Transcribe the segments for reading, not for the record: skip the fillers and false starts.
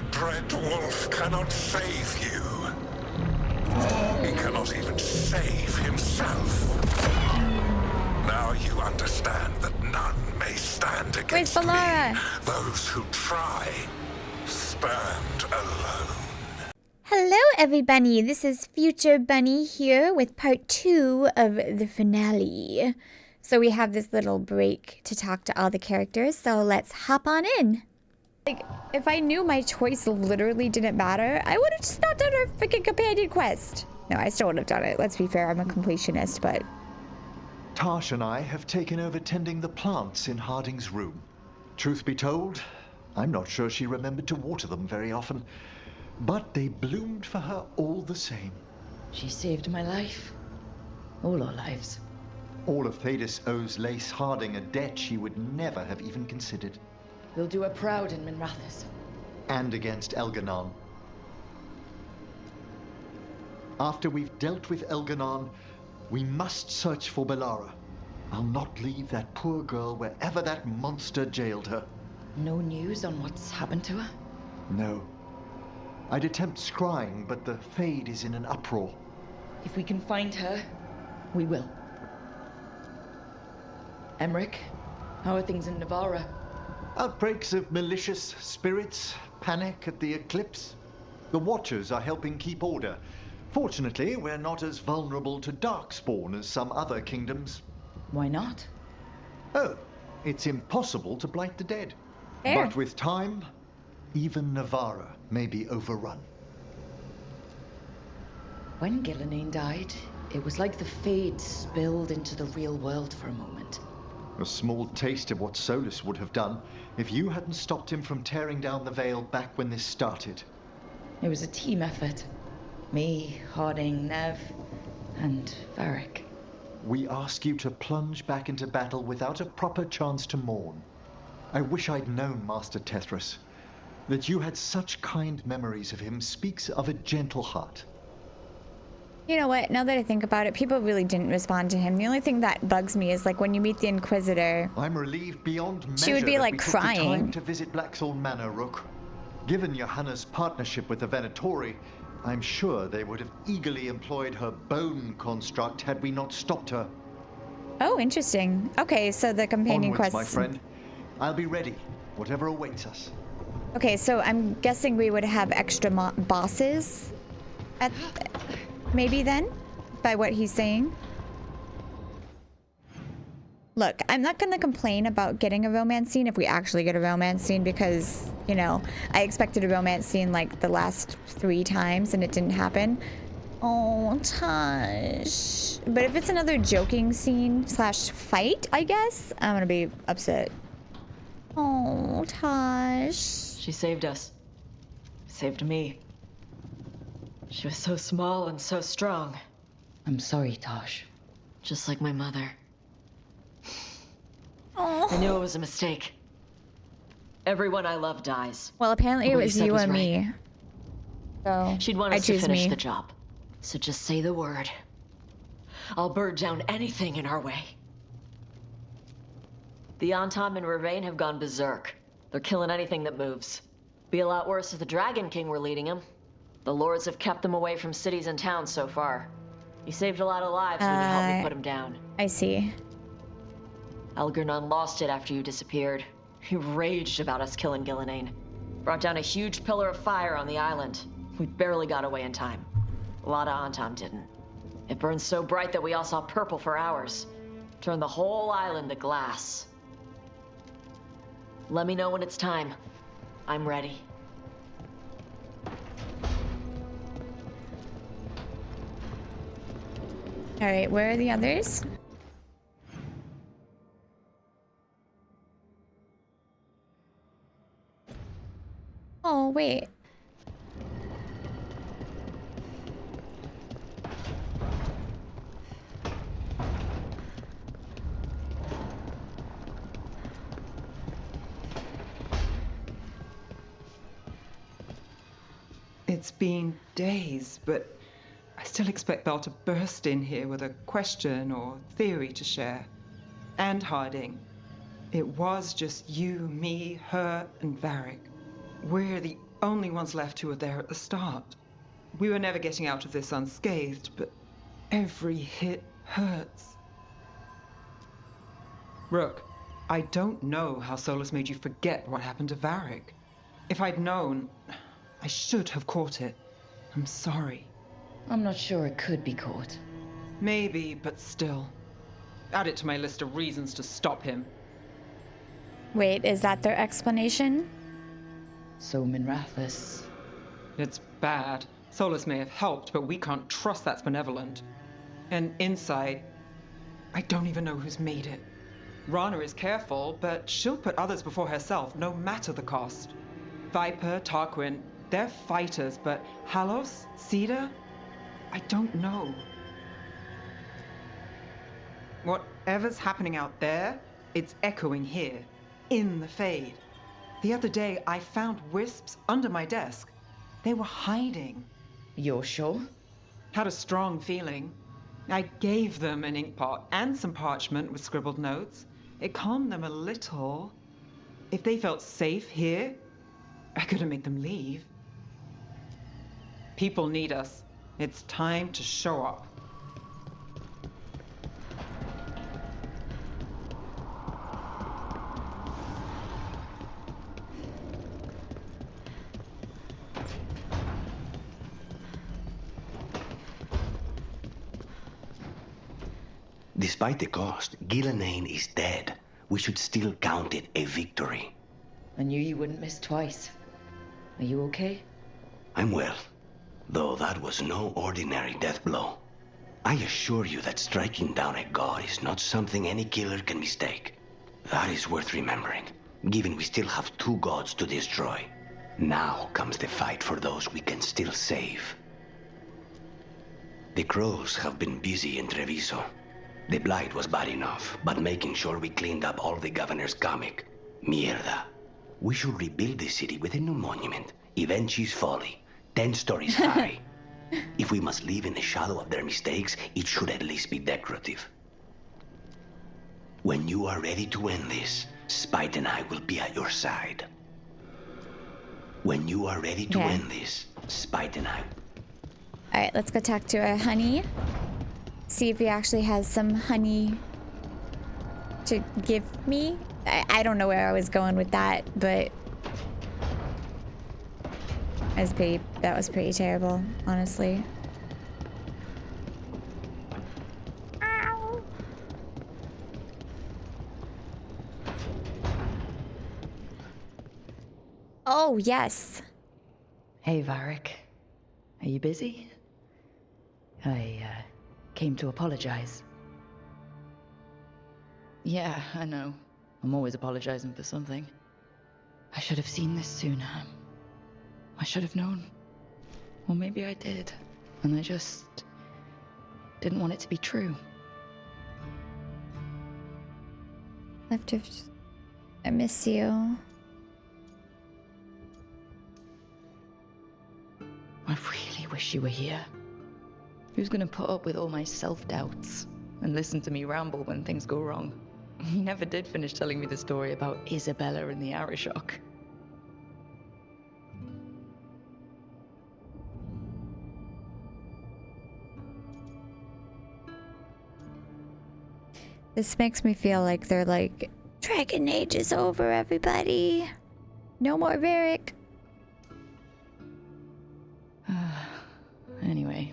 The Dread Wolf cannot save you. He cannot even save himself. Now you understand that none may stand against me. Those who try stand alone. Hello everybody, this is Future Bunny here with part 2 of the finale. So we have this little break to talk to all the characters, so let's hop on in. Like, if I knew my choice literally didn't matter, I would have just not done our freaking companion quest. No, I still would have done it. Let's be fair, I'm a completionist, but... Tash and I have taken over tending the plants in Harding's room. Truth be told, I'm not sure she remembered to water them very often, but they bloomed for her all the same. She saved my life. All our lives. All of Thadis owes Lace Harding a debt she would never have even considered. We'll do her proud in Minrathous. And against Elganon. After we've dealt with Elganon, we must search for Bellara. I'll not leave that poor girl wherever that monster jailed her. No news on what's happened to her? No. I'd attempt scrying, but the Fade is in an uproar. If we can find her, we will. Emmerich, how are things in Navarra? Outbreaks of malicious spirits, panic at the eclipse. The Watchers are helping keep order. Fortunately, we're not as vulnerable to Darkspawn as some other kingdoms. Why not? Oh, it's impossible to blight the dead. Fair. But with time, even Navarra may be overrun. When Gillenane died, it was like the Fade spilled into the real world for a moment. A small taste of what Solus would have done if you hadn't stopped him from tearing down the Veil back when this started. It was a team effort. Me, Harding, Nev, and Varric. We ask you to plunge back into battle without a proper chance to mourn. I wish I'd known Master Tethras. That you had such kind memories of him speaks of a gentle heart. You know what, now that I think about it, people really didn't respond to him. The only thing that bugs me is like when you meet the Inquisitor, I'm relieved beyond measure she would be that like we took the time crying. to visit Blackthorn Manor, Rook. Given Johanna's partnership with the Venatori, I'm sure they would have eagerly employed her bone construct had we not stopped her. Oh, interesting. Okay, so the companion Onwards, quest. my friend. I'll be ready, whatever awaits us. Okay, so I'm guessing we would have extra bosses at maybe then, by what he's saying. Look, I'm not gonna complain about getting a romance scene if we actually get a romance scene because, you know, I expected a romance scene like the last 3 times and it didn't happen. Oh, Tosh. But if it's another joking scene / fight, I guess, I'm gonna be upset. Oh, Tosh. She saved us. Saved me. She was so small and so strong. I'm sorry, Tosh. Just like my mother. Oh. I knew it was a mistake. Everyone I love dies. Well, apparently it What you was said you was and right. me. So She'd want I us to choose finish me. the job. So just say the word. I'll bird down anything in our way. The Antam and Ravain have gone berserk. They're killing anything that moves. Be a lot worse if the Dragon King were leading them. The Lords have kept them away from cities and towns so far. You saved a lot of lives when you helped me put him down. I see. Elganon lost it after you disappeared. He raged about us killing Gillenane. Brought down a huge pillar of fire on the island. We barely got away in time. A lot of Antam didn't. It burned so bright that we all saw purple for hours. Turned the whole island to glass. Let me know when it's time. I'm ready. All right, where are the others? Oh, wait. It's been days, but I still expect Belle to burst in here with a question or theory to share. And Harding. It was just you, me, her, and Varric. We're the only ones left who were there at the start. We were never getting out of this unscathed, but every hit hurts. Rook, I don't know how Solus made you forget what happened to Varric. If I'd known, I should have caught it. I'm sorry. I'm not sure it could be caught. Maybe, but still. Add it to my list of reasons to stop him. Wait, is that their explanation? So Minrathus. It's bad. Solus may have helped, but we can't trust that's benevolent. And inside, I don't even know who's made it. Rana is careful, but she'll put others before herself, no matter the cost. Viper, Tarquin, they're fighters, but Halos, Cedar, I don't know. Whatever's happening out there, it's echoing here, in the Fade. The other day, I found wisps under my desk. They were hiding. You're sure? Had a strong feeling. I gave them an inkpot and some parchment with scribbled notes. It calmed them a little. If they felt safe here, I couldn't make them leave. People need us. It's time to show up. Despite the cost, Gillenane is dead. We should still count it a victory. I knew you wouldn't miss twice. Are you okay? I'm well, though that was no ordinary death blow. I assure you that striking down a god is not something any killer can mistake. That is worth remembering, given we still have 2 gods to destroy. Now comes the fight for those we can still save. The Crows have been busy in Treviso. The blight was bad enough, but making sure we cleaned up all the governor's comic. Mierda. We should rebuild the city with a new monument. Evenchi's Folly. 10 stories high. If we must live in the shadow of their mistakes, it should at least be decorative. When you are ready to end this, Spite and I will be at your side. When you are ready to end this, Spite and I... Alright, let's go talk to our honey. See if he actually has some honey to give me. I don't know where I was going with that, but that was pretty terrible, honestly. Ow. Oh, yes. Hey, Varric. Are you busy? I came to apologize. Yeah, I know. I'm always apologizing for something. I should have seen this sooner. I should have known. Or maybe I did, and I just didn't want it to be true. I miss you. I really wish you were here. Who's gonna put up with all my self-doubts and listen to me ramble when things go wrong? You never did finish telling me the story about Isabella and the Arishok. This makes me feel like they're like, Dragon Age is over, everybody. No more Varric. Anyway,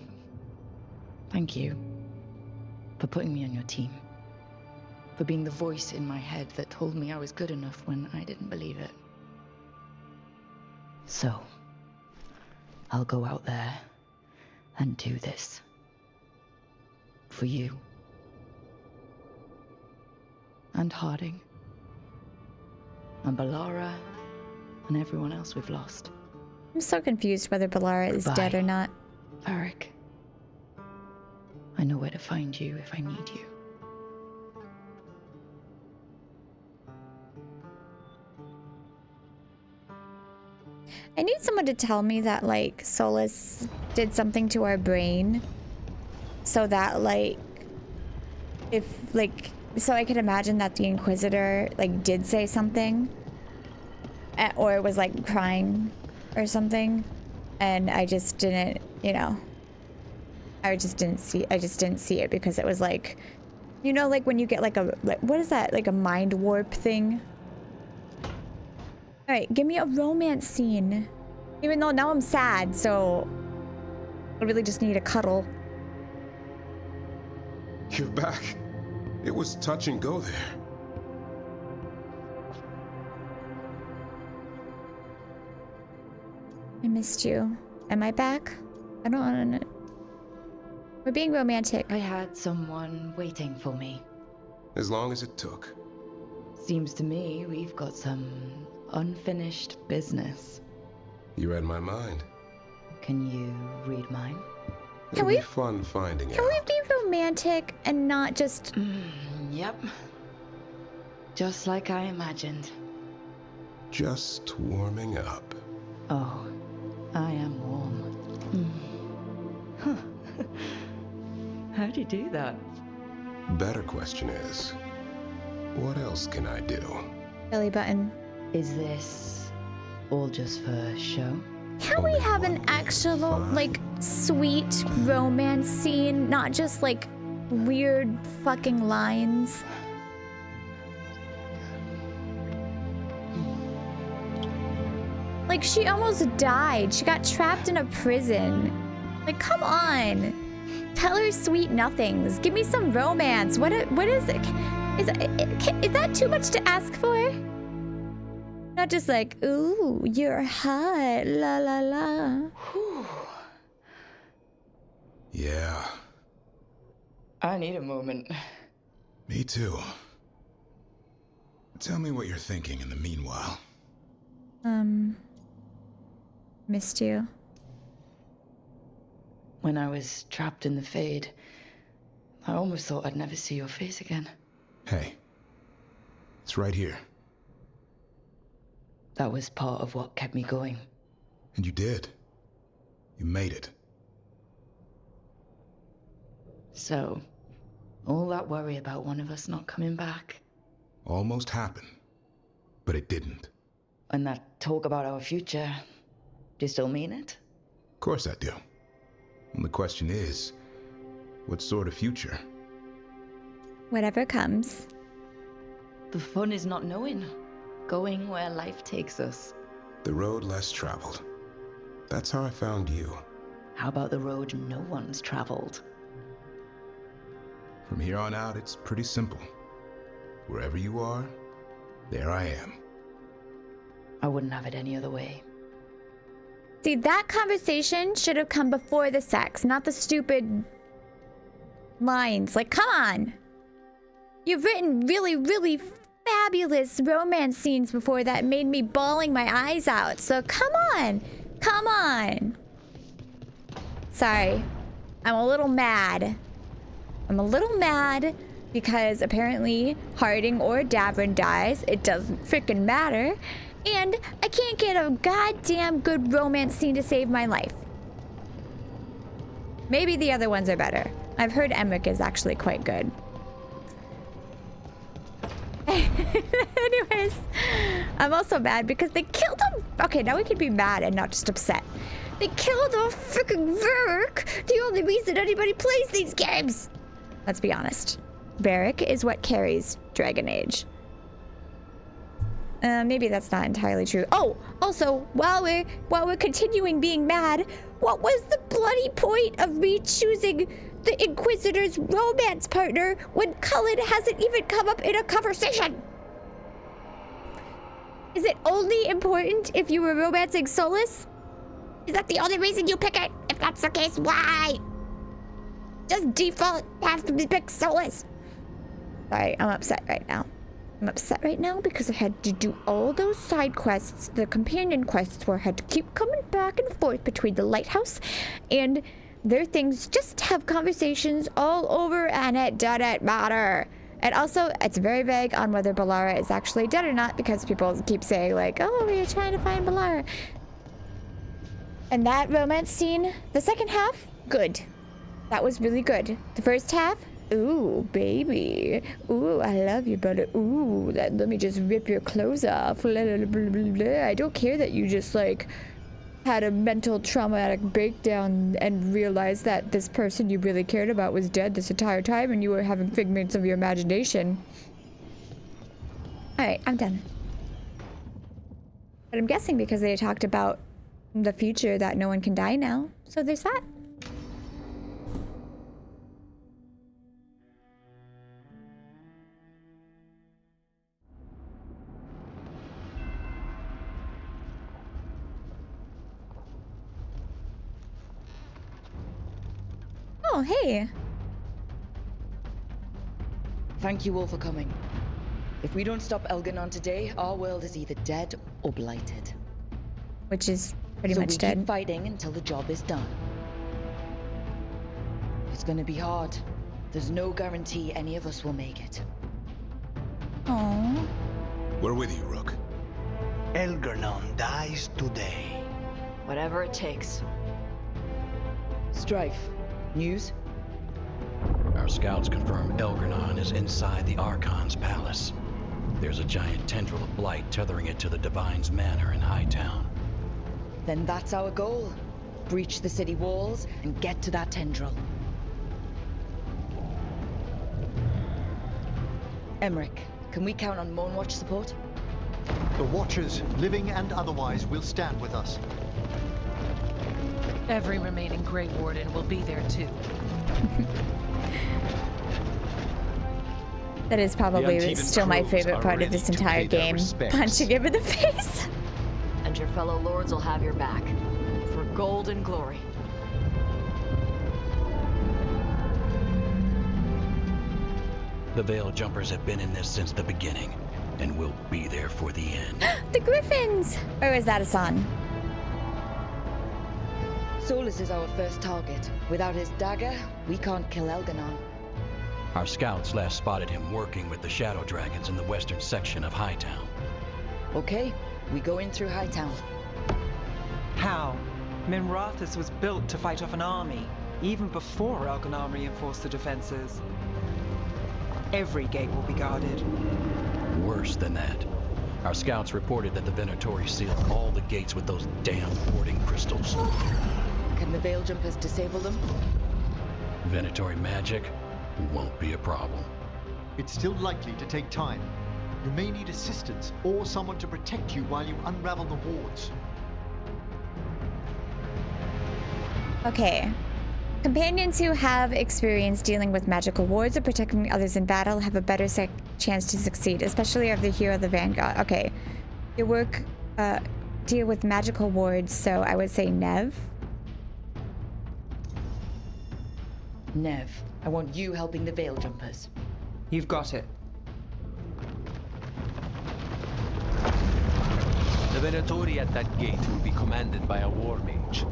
thank you for putting me on your team. For being the voice in my head that told me I was good enough when I didn't believe it. So, I'll go out there and do this. For you. And Harding. And Balara. And everyone else we've lost. I'm so confused whether Balara is dead or not. Varric. I know where to find you if I need you. I need someone to tell me that, like, Solus did something to our brain so that, like, so I could imagine that the Inquisitor, like, did say something or was, like, crying or something, and I just didn't, you know, I just didn't see it because it was like, you know, like when you get like a, like, what is that, like a mind warp thing? All right, give me a romance scene. Even though now I'm sad, so I really just need a cuddle. You're back. It was touch and go there. I missed you. Am I back? I don't want to. We're being romantic. I had someone waiting for me. As long as it took. Seems to me we've got some unfinished business. You read my mind. Can you read mine? It'll we- be fun finding Can out. we be romantic and not just... Yep. Just like I imagined. Just warming up. Oh, I am warm. Huh. How'd you do that? Better question is, what else can I do? belly button. Is this all just for show? Can we have an actual, like, sweet romance scene? Not just, like, weird fucking lines. Like, she almost died. She got trapped in a prison. Like, come on. Tell her sweet nothings. Give me some romance. What is it? Is that too much to ask for? Not just like, ooh, you're hot, la la la. Whew. Yeah, I need a moment. Me too. Tell me what you're thinking in the meanwhile. Missed you. When I was trapped in the Fade, I almost thought I'd never see your face again. Hey, it's right here. That was part of what kept me going. And you did. You made it. So, all that worry about one of us not coming back, Almost happened. But it didn't. and that talk about our future, do you still mean it? Of course I do. And the question is, what sort of future? Whatever comes. The fun is not knowing, going where life takes us. the road less traveled. That's how I found you. How about the road no one's traveled? From here on out, it's pretty simple. Wherever you are, there I am. I wouldn't have it any other way. See, that conversation should have come before the sex, not the stupid lines. Like, come on. You've written really, really fabulous romance scenes before that made me bawling my eyes out. So come on. Come on. Sorry. I'm a little mad. I'm a little mad because apparently Harding or Davern dies. It doesn't freaking matter. And I can't get a goddamn good romance scene to save my life. Maybe the other ones are better. I've heard Emmerich is actually quite good. Anyways, I'm also mad because they killed him. Okay, now we can be mad and not just upset. They killed a freaking Varric, the only reason anybody plays these games. Let's be honest. Varric is what carries Dragon Age. Maybe that's not entirely true. Oh, also, while we're continuing being mad, what was the bloody point of me choosing the Inquisitor's romance partner when Cullen hasn't even come up in a conversation? Is it only important if you were romancing Solus? Is that the only reason you pick it? If that's the case, why? Just default have to pick Solus. Sorry, I'm upset right now. I'm upset right now because I had to do all those side quests, the companion quests, where I had to keep coming back and forth between the lighthouse and their things just to have conversations all over, and it didn't matter. And also, it's very vague on whether Balara is actually dead or not because people keep saying like, oh, we are trying to find Balara. And that romance scene, the second half, good. That was really good. The first half, ooh, baby. Ooh, I love you, brother. Ooh, let me just rip your clothes off. Blah, blah, blah, blah, blah. I don't care that you just, like, had a mental traumatic breakdown and realized that this person you really cared about was dead this entire time and you were having figments of your imagination. Alright, I'm done. But I'm guessing because they talked about the future that no one can die now. So there's that. Oh, hey. Thank you all for coming. If we don't stop Elganon today, our world is either dead or blighted. Which is pretty So much we dead. keep fighting until the job is done. It's gonna be hard. There's no guarantee any of us will make it. Aww. We're with you, Rook. Elgernon dies today. Whatever it takes. Strife. News? Our scouts confirm Elgernon is inside the Archon's palace. There's a giant tendril of blight tethering it to the Divine's manor in Hightown. Then that's our goal. Breach the city walls and get to that tendril. Emmerich, can we count on Moonwatch support? The Watchers, living and otherwise, will stand with us. Every remaining Grey Warden will be there too. That is probably still my favorite part of this entire game. Punching him in the face. And your fellow lords will have your back. For gold and glory. The Veil Jumpers have been in this since the beginning, and will be there for the end. The Griffins! Or is that a son? Solus is our first target. Without his dagger, we can't kill Elganon. Our scouts last spotted him working with the Shadow Dragons in the western section of Hightown. Okay, we go in through Hightown. How? Minrathous was built to fight off an army, even before Elganon reinforced the defenses. Every gate will be guarded. Worse than that. Our scouts reported that the Venatori sealed all the gates with those damn warding crystals. Can the Veil Jumpers disable them? Venatori magic won't be a problem. It's still likely to take time. You may need assistance or someone to protect you while you unravel the wards. Okay. Companions who have experience dealing with magical wards or protecting others in battle have a better chance to succeed, especially if the hero of the Vanguard. Okay. Your work deal with magical wards, so I would say Nev. Nev, I want you helping the Veil Jumpers. You've got it. The Venatori at that gate will be commanded by a war mage.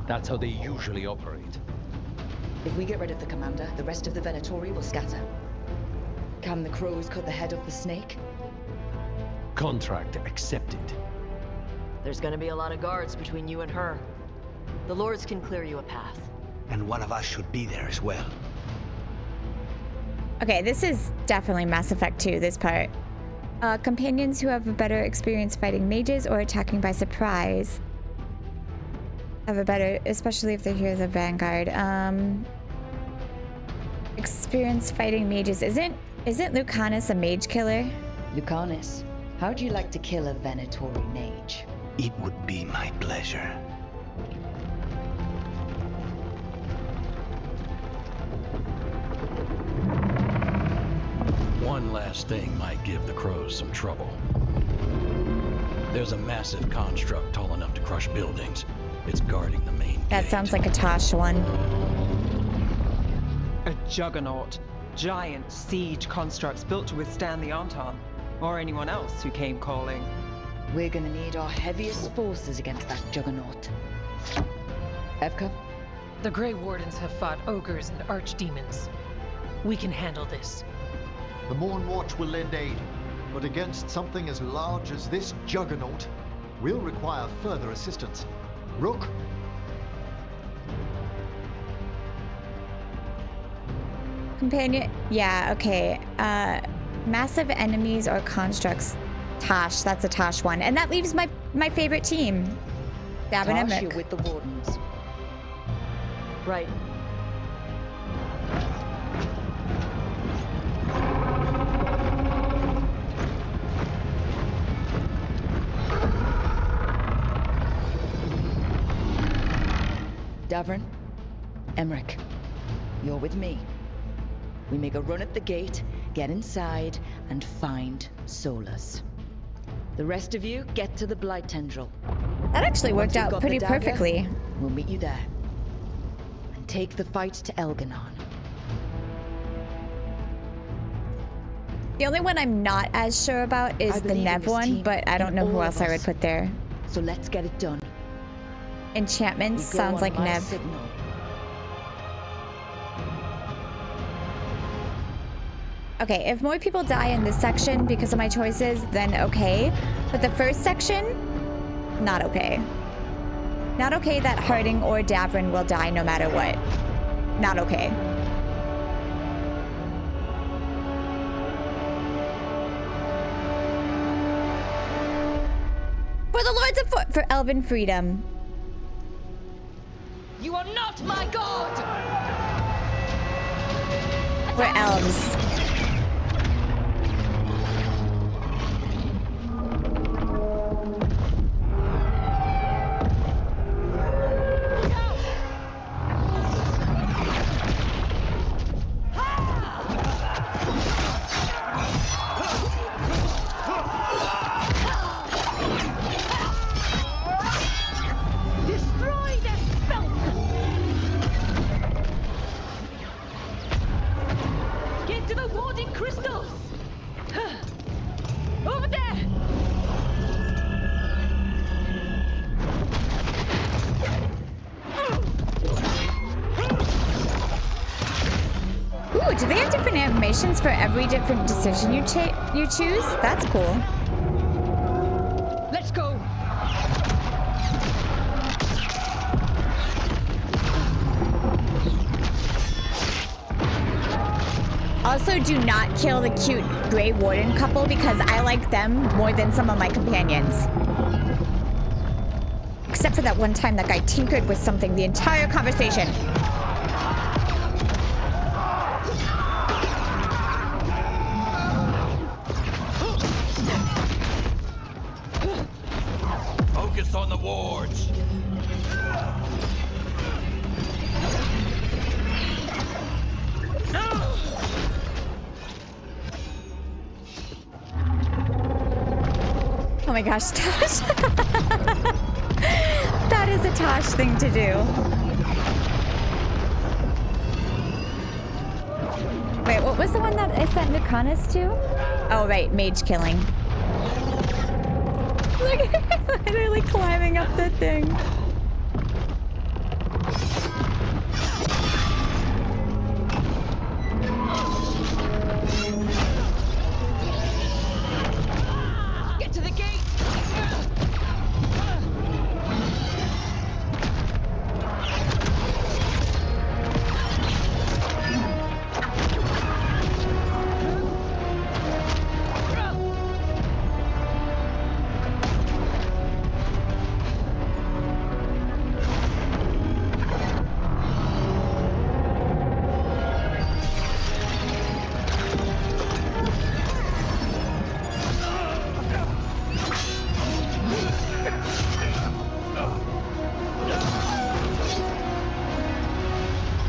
That's how they usually operate. If we get rid of the commander, the rest of the Venatori will scatter. Can the crows cut the head off the snake? Contract accepted. There's gonna be a lot of guards between you and her. The lords can clear you a path. And one of us should be there as well. Okay, this is definitely Mass Effect 2, this part. Companions who have a better experience fighting mages or attacking by surprise have a better, especially if they're here the Vanguard. Experience fighting mages. Isn't Lucanus a mage killer? Lucanus, how'd you like to kill a Venatori mage? It would be my pleasure. One last thing might give the crows some trouble. There's a massive construct tall enough to crush buildings. It's guarding the main That gate. sounds like a Tosh one. A juggernaut. Giant siege constructs built to withstand the Anton, or anyone else who came calling. We're gonna need our heaviest forces against that juggernaut. Evka? The Grey Wardens have fought ogres and archdemons. We can handle this. The Morn Watch will lend aid, but against something as large as this juggernaut, we'll require further assistance. Rook? Companion, yeah, okay. Massive enemies or constructs. Tosh, that's a Tosh one. And that leaves my favorite team. Davin and Tosh, Mick. you're with the Wardens. Right. Davin, Emmerich, you're with me. We make a run at the gate, get inside, and find Solus. The rest of you get to the Blight Tendril. That actually Once worked we've out got pretty the dagger, perfectly. We'll meet you there. And take the fight to Elganon. The only one I'm not as sure about I is the believe in Nev this one, team but I don't and know who all else of I would us. put there. So let's get it done. Enchantments We go sounds on like my Nev. signal. Okay, if more people die in this section because of my choices, then okay. But the first section, not okay. Not okay that Harding or Davrin will die no matter what. Not okay. For the Lords of for Elven Freedom. You are not my god! We're elves. Destroy this filth! Get to the warding crystals! Over there! Ooh, do they have different animations for every different decision you choose? That's cool. Let's go! Also, do not kill the cute Grey Warden couple because I like them more than some of my companions. Except for that one time that guy tinkered with something the entire conversation. Focus on the wards. Oh my gosh, Tosh. That is a Tosh thing to do. Wait, what was the one that I sent Nikonus to? Oh, right, mage killing. Look at him literally climbing up the thing. Get to the gate!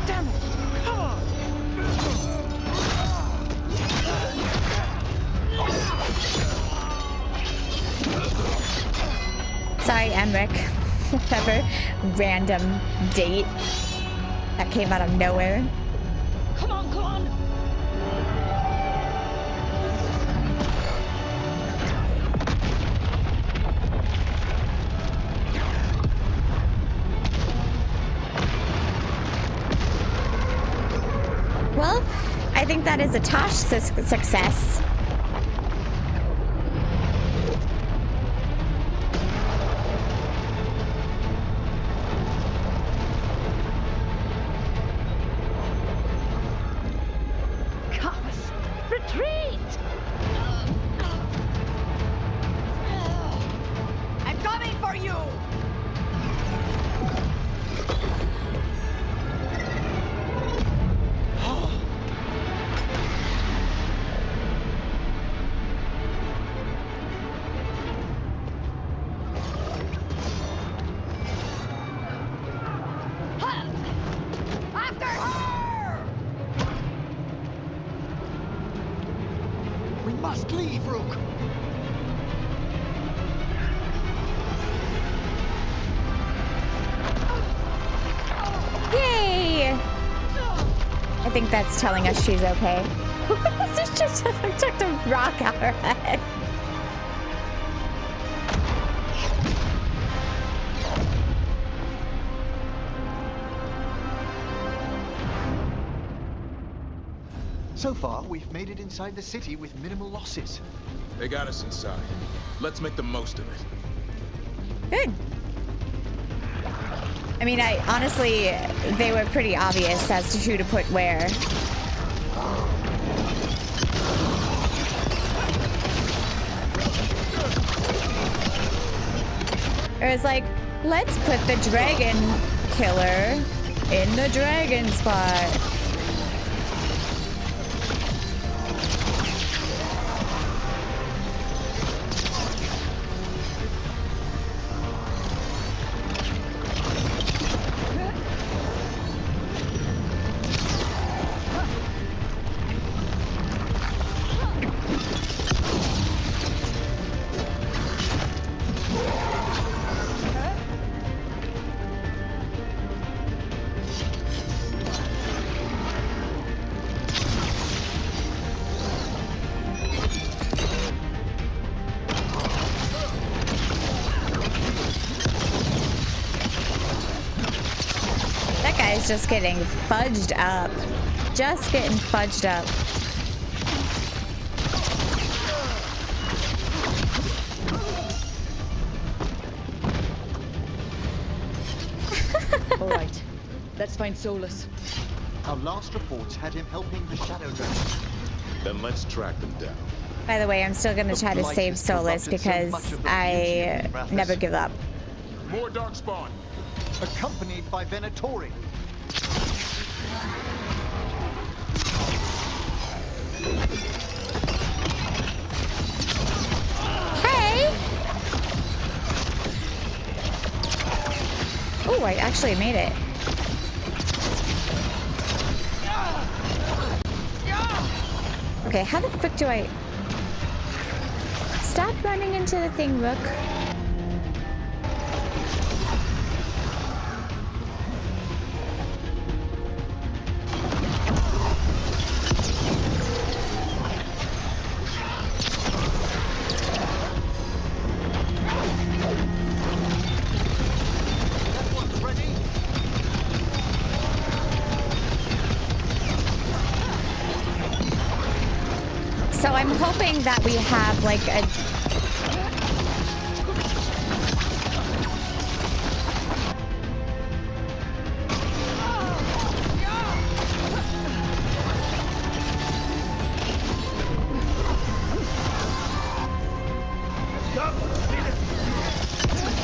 Damn it! Come on! Sorry, Emmerich. Whatever random date that came out of nowhere. Come on, come on! Well, I think that is a Tosh success. Cars! Retreat! I'm coming for you! leave, Rook. Yay! I think that's telling us she's okay. This just took a rock out her head. So far, we've made it inside the city with minimal losses. They got us inside. Let's make the most of it. Good. I mean, honestly, they were pretty obvious as to who to put where. It was like, let's put the dragon killer in the dragon spot. Just getting fudged up. Just getting fudged up. All right, let's find Solus. Our last reports had him helping the Shadow Dragon. Then let's track them down. By the way, I'm still gonna try to save Solus because I never give up. More darkspawn. Accompanied by Venatori. Hey! Oh, I actually made it. Okay, how the frick do I... Stop running into the thing, Rook. So I'm hoping that we have like a...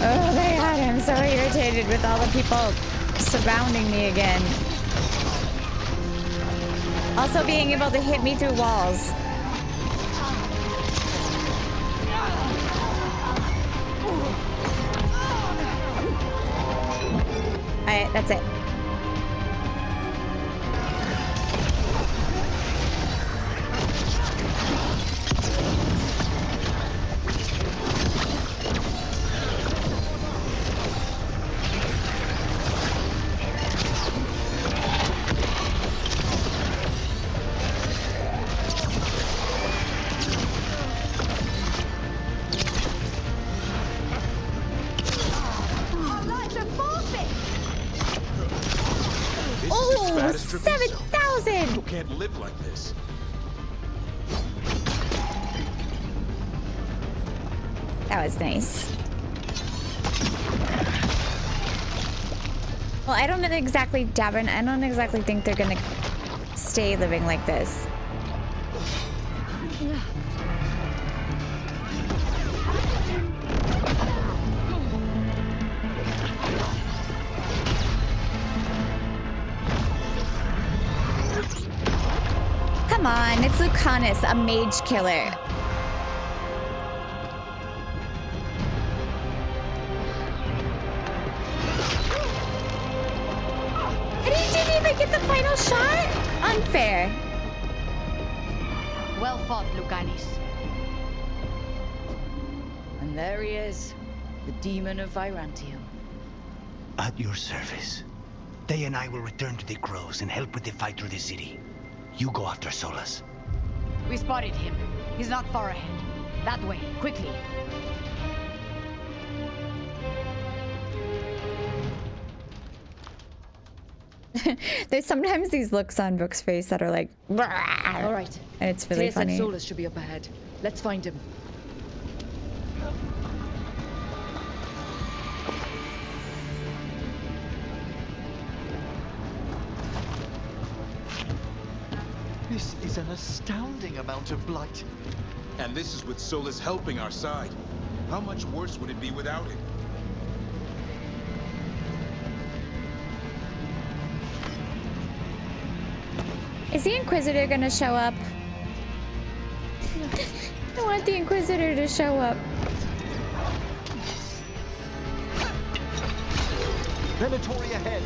Oh my god, I'm so irritated with all the people surrounding me again. Also being able to hit me through walls. Alright, that's it. Oh, 7,000! People can't live like this. That was nice. Well, I don't exactly, Davin, I don't exactly think they're gonna stay living like this. Come on, it's Lucanus, a mage killer. And he didn't even get the final shot? Unfair. Well fought, Lucanus. there he is, the demon of Virantium. At your service. They and I will return to the Crows and help with the fight through the city. You go after Solus. We spotted him. He's not far ahead. That way, quickly. There's sometimes these looks on Brooke's face that are like, All right. and it's really Tears and funny. Solus should be up ahead. Let's find him. This is an astounding amount of blight. And this is with Solus helping our side. How much worse would it be without him? Is the Inquisitor gonna show up? I want the Inquisitor to show up. Venatori ahead.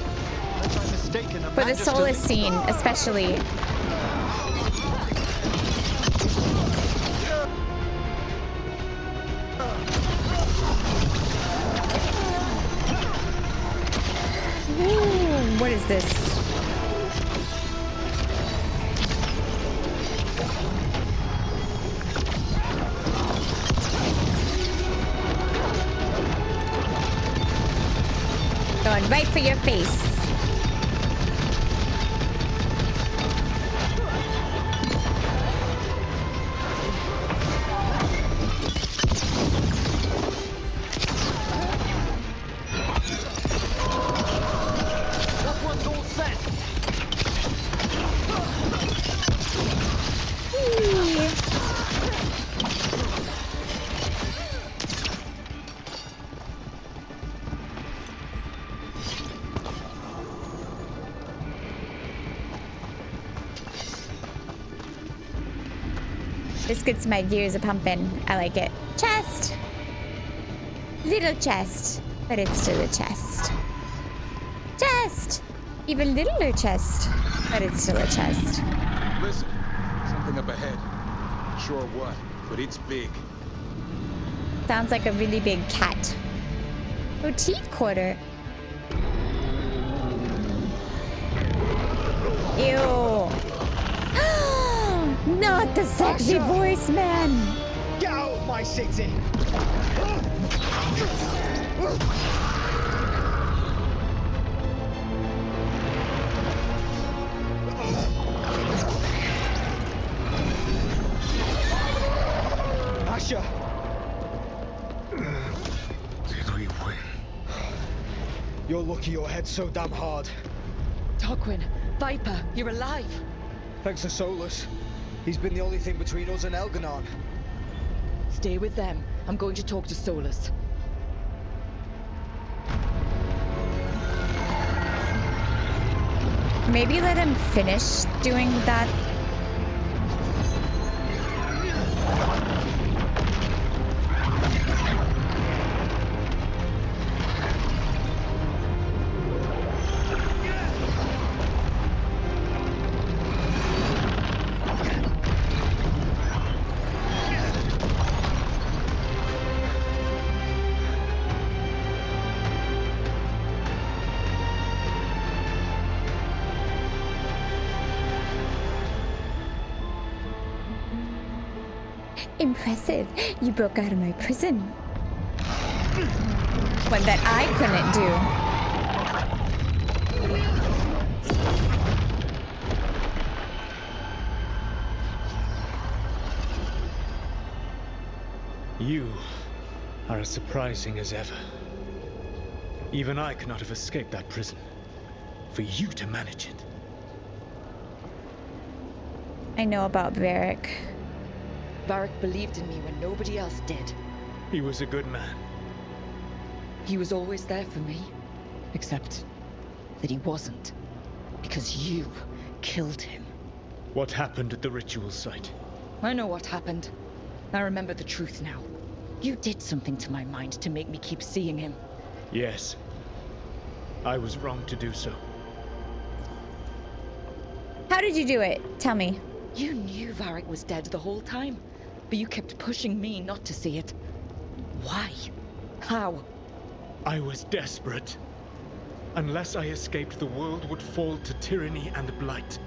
Unless I'm mistaken, For the Solus scene, especially. Ooh, what is this? Going right for your face. That one's all set. This gets my gears a pumping. I like it. Chest! Little chest, but it's still a chest. Chest! Even littler chest, but it's still a chest. Listen, something up ahead. Not sure what, but it's big. Sounds like a really big cat. Boutique quarter. Ew. Not the sexy voice, man. Get out of my city! Asher! Did we win? You're lucky your head's so damn hard. Tarquin, Viper, you're alive. Thanks to Solus. He's been the only thing between us and Elganon. Stay with them. I'm going to talk to Solus. Maybe let him finish doing that. Impressive. You broke out of my prison. One that I couldn't do. You are as surprising as ever. Even I could not have escaped that prison. For you to manage it. I know about Varric. Varric believed in me when nobody else did. He was a good man. He was always there for me. Except that he wasn't. Because you killed him. What happened at the ritual site? I know what happened. I remember the truth now. You did something to my mind to make me keep seeing him. Yes. I was wrong to do so. How did you do it? Tell me. You knew Varric was dead the whole time, but you kept pushing me not to see it. Why? How? I was desperate. Unless I escaped, the world would fall to tyranny and blight.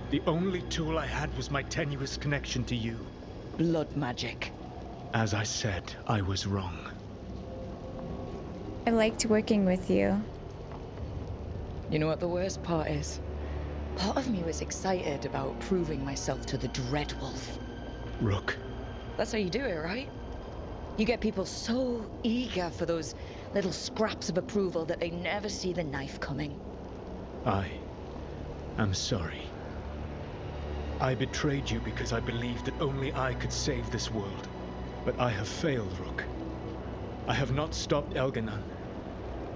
The only tool I had was my tenuous connection to you. Blood magic. As I said, I was wrong. I liked working with you. You know what the worst part is? Part of me was excited about proving myself to the Dreadwolf. Rook. That's how you do it, right? You get people so eager for those little scraps of approval that they never see the knife coming. I am sorry. I betrayed you because I believed that only I could save this world. But I have failed, Rook. I have not stopped Elganon.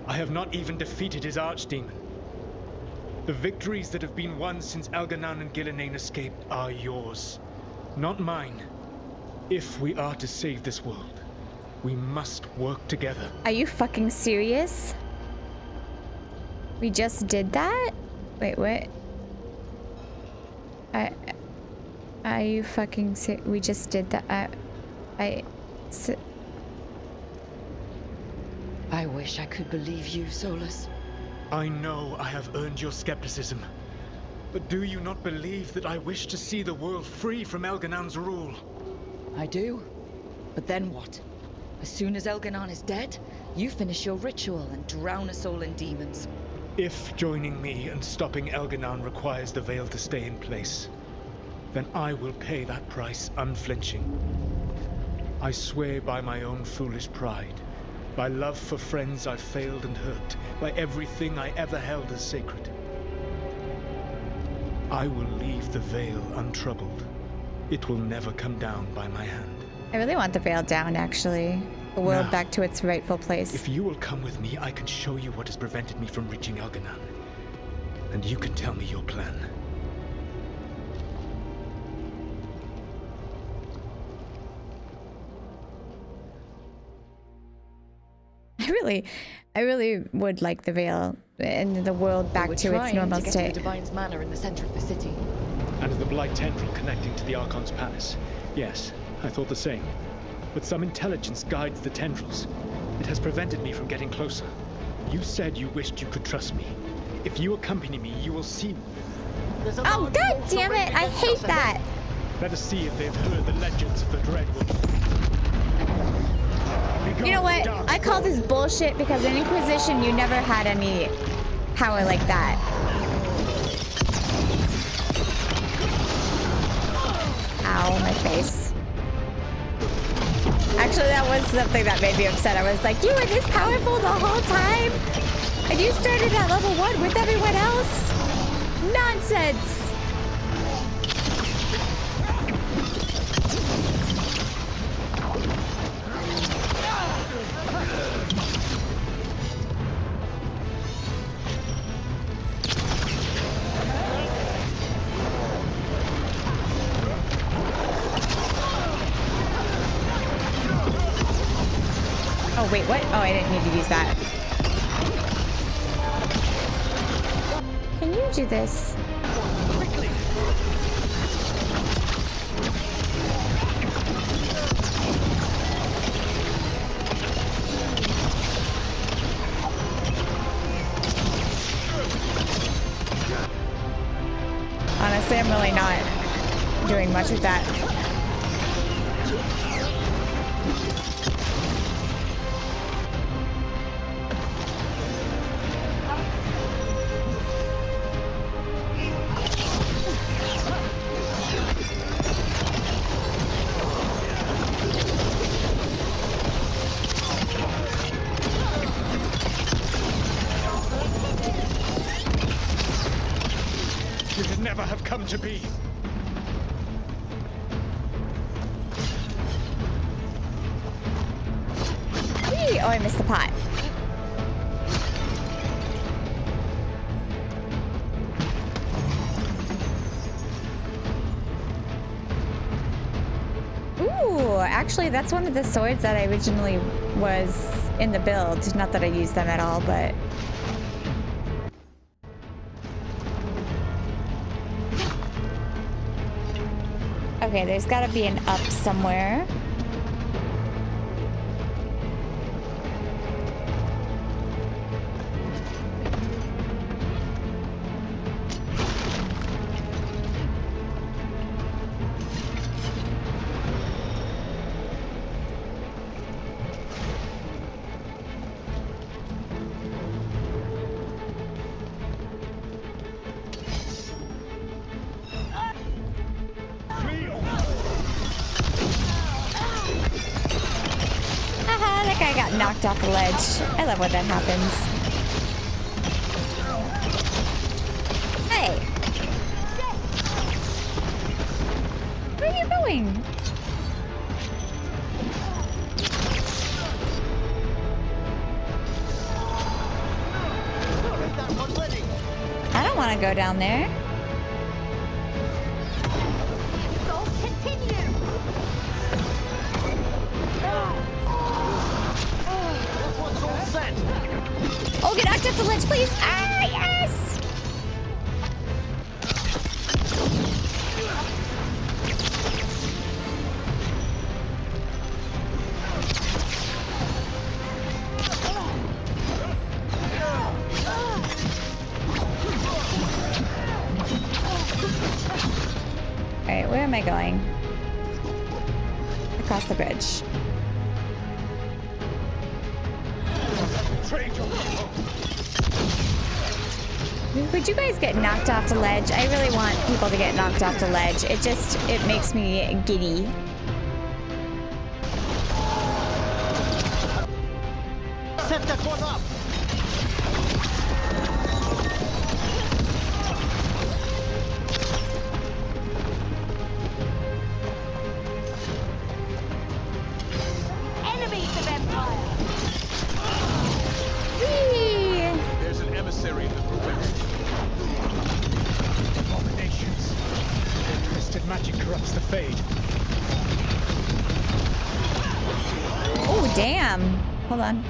I have not even defeated his archdemon. The victories that have been won since Elganon and Gillenane escaped are yours, not mine. If we are to save this world, we must work together. Are you fucking serious? We just did that? Wait, what? Are you fucking we just did that? I wish I could believe you, Solus. I know I have earned your skepticism. But do you not believe that I wish to see the world free from Elganon's rule? I do. But then what? As soon as Elganon is dead, you finish your ritual and drown us all in demons. If joining me and stopping Elganon requires the veil to stay in place, then I will pay that price unflinching. I swear by my own foolish pride, by love for friends I've failed and hurt, by everything I ever held as sacred. I will leave the veil untroubled. It will never come down by my hand. I really want the veil down, actually. The world Now, back to its rightful place. If you will come with me, I can show you what has prevented me from reaching Elganon. And you can tell me your plan. I really would like the veil and the world back to its normal to get state. to the Divine's Manor in the center of the city. And the Blight Tendril connecting to the Archon's palace. Yes, I thought the same. But some intelligence guides the tendrils. It has prevented me from getting closer. You said you wished you could trust me. If you accompany me, you will see. Oh, god damn it! I hate that! Let us see if they've heard the legends of the Dreadwolf. You know what? I call this bullshit because in Inquisition you never had any power like that. Ow, my face. Actually, that was something that made me upset. I was like, you were this powerful the whole time? And you started at level 1 with everyone else? Nonsense! Oh, wait, what? Oh, I didn't need to use that. Can you do this? Quickly! Honestly, I'm really not doing much with that. Come to be. Whee! Oh, I missed the pot. Ooh, actually, that's one of the swords that I originally was in the build. Not that I use them at all, but... Okay, there's gotta be an up somewhere. knocked off the ledge. I love when that happens. Hey! Where are you going? I don't want to go down there. Oh, get knocked off the ledge, please! Ah, yes! Alright, where am I going? Across the bridge. Would you guys get knocked off the ledge? I really want people to get knocked off the ledge. It makes me giddy. Set that one up! Enemies of Empire! Whee! There's an emissary of the Brewers. Abominations. Their twisted magic corrupts the Fade. Oh, damn. Hold on.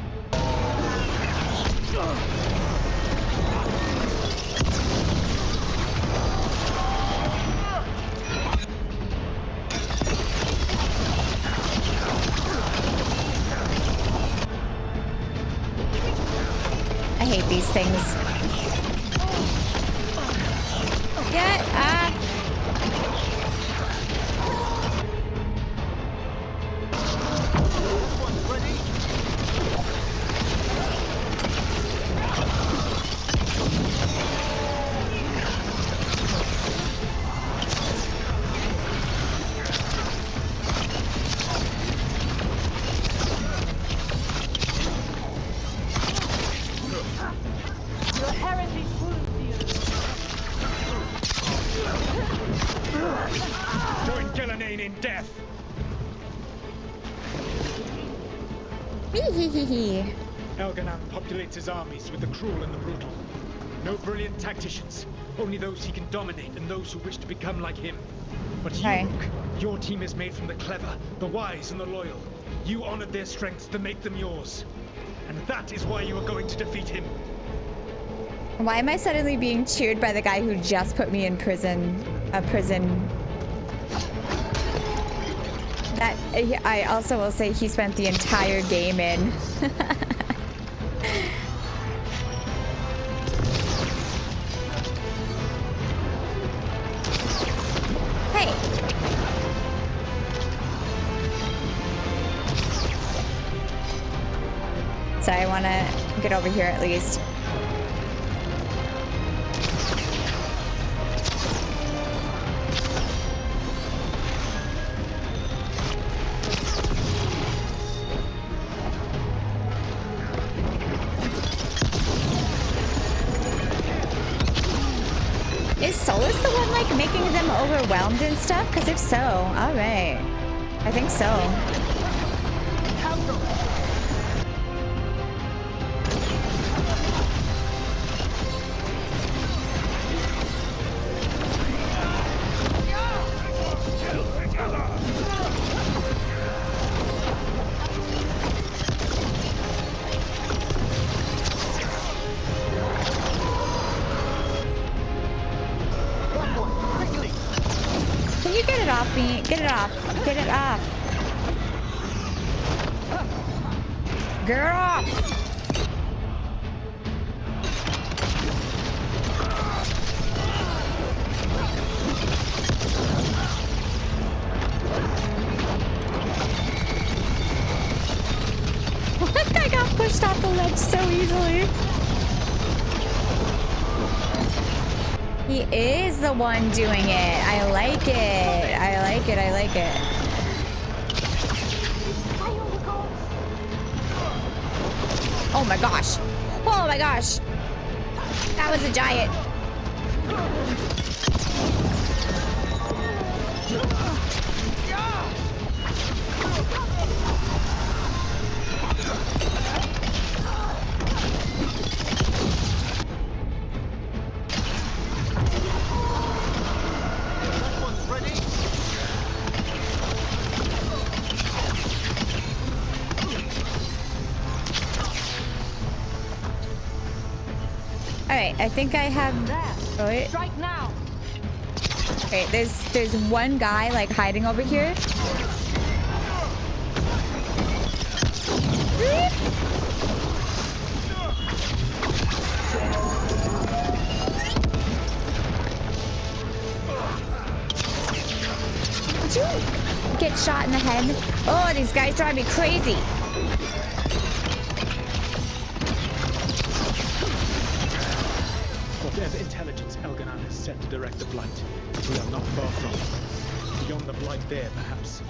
I hate these things. Get up! Your heritage wounds you. Join Gillenane in death. Hee. Elganan populates his armies with the cruel and the brutal. No brilliant tacticians, only those he can dominate and those who wish to become like him. But you, Rook, your team is made from the clever, the wise, and the loyal. You honored their strengths to make them yours. And that is why you are going to defeat him. Why am I suddenly being cheered by the guy who just put me in prison? That I also will say he spent the entire game in. Hey. So I want to get over here at least. Is Solus the one, like, making them overwhelmed and stuff? Because if so, alright. I think so. Can you get it off me? Get it off. Get it off. Get it off. What? I got pushed off the ledge so easily. He is the one doing it. I like it. I like it. I like it. Oh my gosh. Oh my gosh. That was a giant. Alright, I think I have... Oh, wait. Strike now. Okay, there's one guy like hiding over here. Did you get shot in the head? Oh, these guys drive me crazy. Whatever intelligence Elganon has sent to direct the Blight, we are not far from. Beyond the Blight there, perhaps.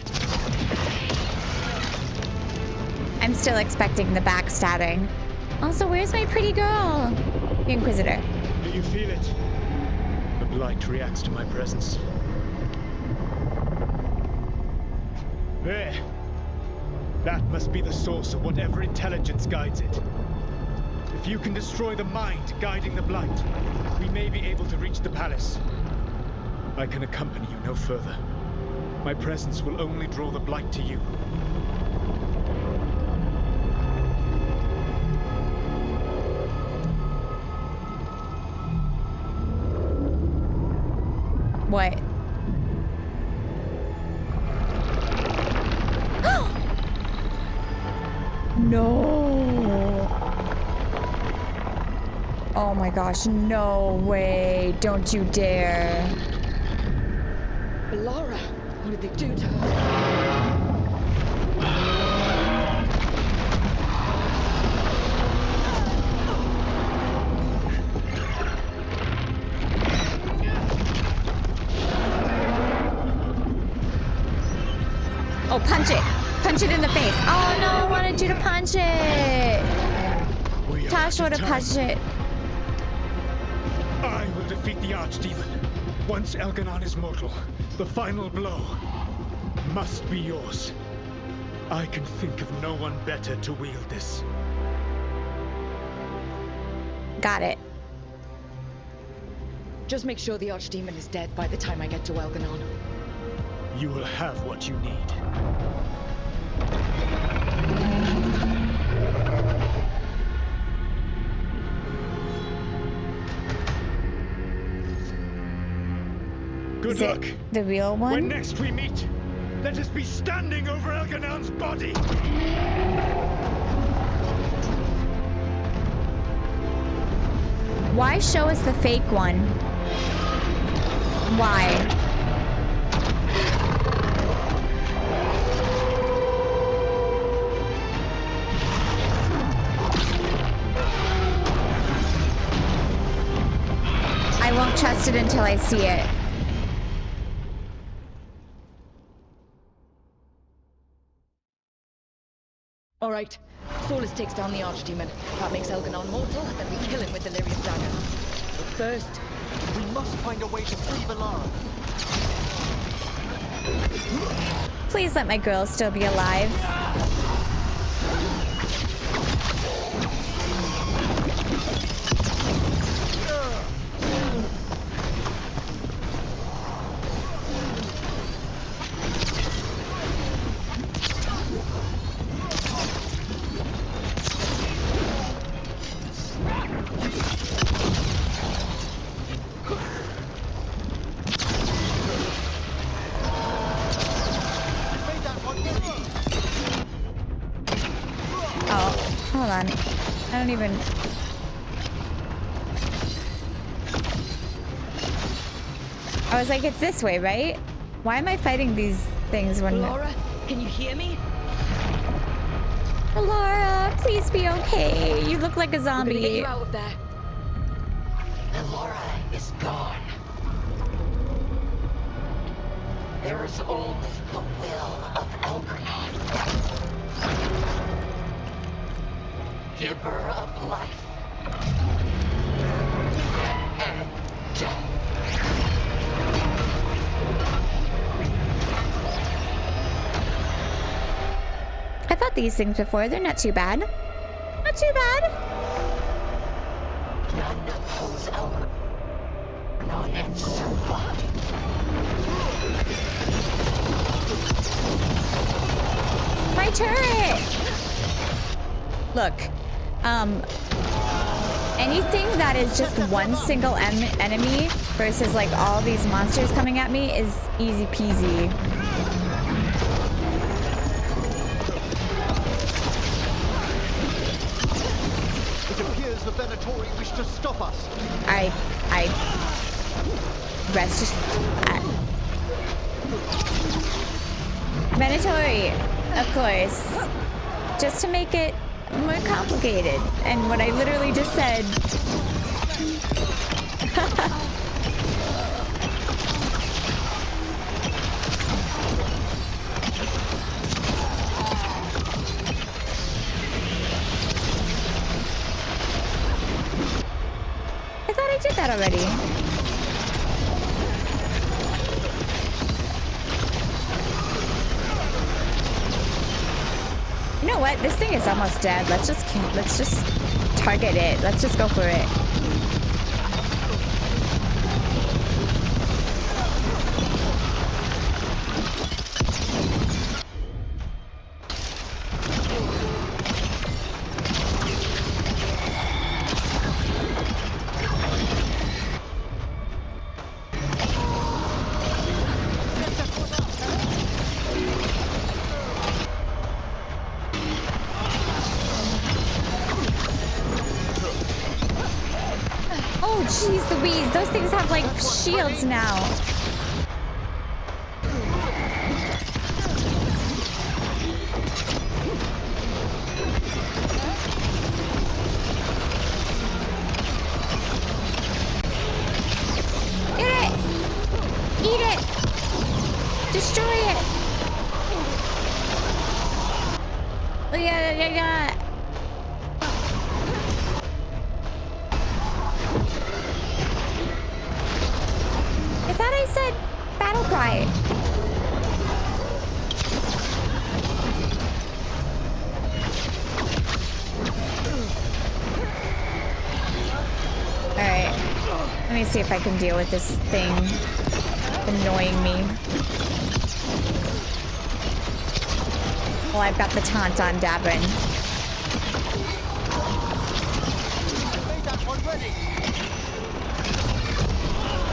I'm still expecting the backstabbing. Also, where's my pretty girl? The Inquisitor. Do you feel it? The Blight reacts to my presence. There. That must be the source of whatever intelligence guides it. If you can destroy the mind guiding the Blight, we may be able to reach the palace. I can accompany you no further. My presence will only draw the Blight to you. What? No. Oh my gosh, no way. Don't you dare. Laura, what did they do to her? Oh, punch it. Punch it in the face. Oh no, I wanted you to punch it. Tosh would have punched it. I will defeat the Archdemon. Once Elganon is mortal, the final blow must be yours. I can think of no one better to wield this. Got it. Just make sure the Archdemon is dead by the time I get to Elganon. You will have what you need. Good luck. The real one? When next we meet, let us be standing over Elganon's body. Why show us the fake one? Why? I won't trust it until I see it. All right. Solus takes down the Archdemon. That makes Elganon mortal, then we kill him with the Lyrium Dagger. But first, we must find a way to free Valara. Please let my girl still be alive. Hold on. I don't even... I was like, it's this way, right? Why am I fighting these things when... Laura, can you hear me? Laura, please be okay. You look like a zombie. We're gonna get you out of there. Laura is gone. There is only the will of Elganon. giver of life. I fought these things before. They're not too bad. Not too bad. None oppose Algernon and survive. My turret! Look, anything that is just one single enemy versus like all these monsters coming at me is easy peasy. It appears the Venatori wish to stop us. Rest just... Venatori, of course. Just to make it more complicated. And what I literally just said. I thought I did that already. You know what? This thing is almost dead. Let's just target it. Let's just go for it. Jeez Louise, those things have like shields now. Get it! Eat it! Destroy it! Yeah. I thought I said battle cry. Alright. Let me see if I can deal with this thing annoying me. Well, I've got the taunt on Davin.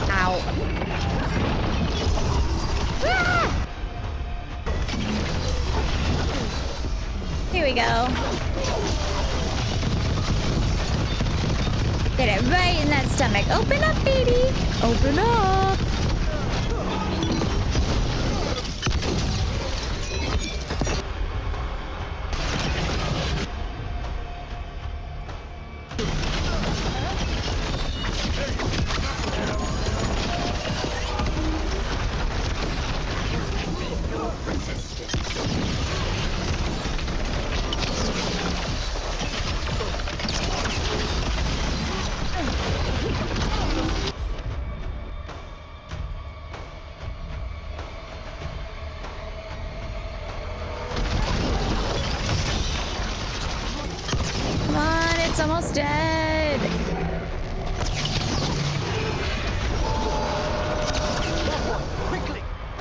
Ow. Ah! Here we go. Get it right in that stomach. Open up, baby. Open up. It's almost dead.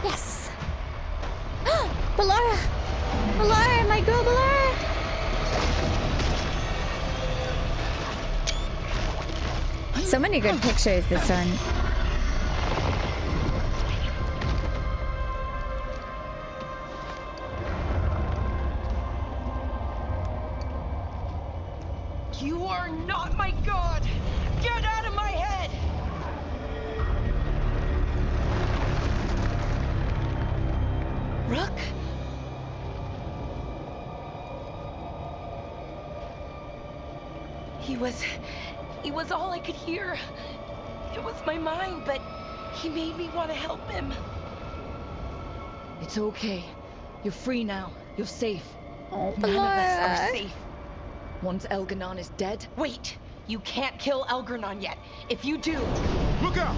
Yes. Ballora! Ballora, my girl Ballora! So many good pictures this one. You are not my god! Get out of my head! Rook? He was all I could hear. It was my mind, but he made me want to help him. It's okay. You're free now. You're safe. Oh, None of us are safe. Once Elganon is dead? Wait! You can't kill Elgernon yet. If you do... Look out!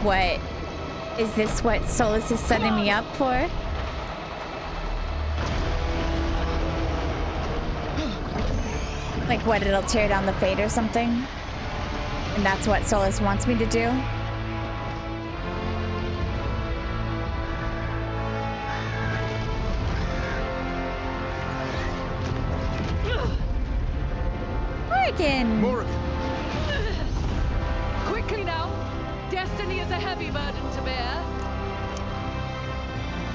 What? Is this what Solus is setting me up for? Like what, it'll tear down the Fate or something? And that's what Solus wants me to do? Morrigan! Quickly now! Destiny is a heavy burden to bear.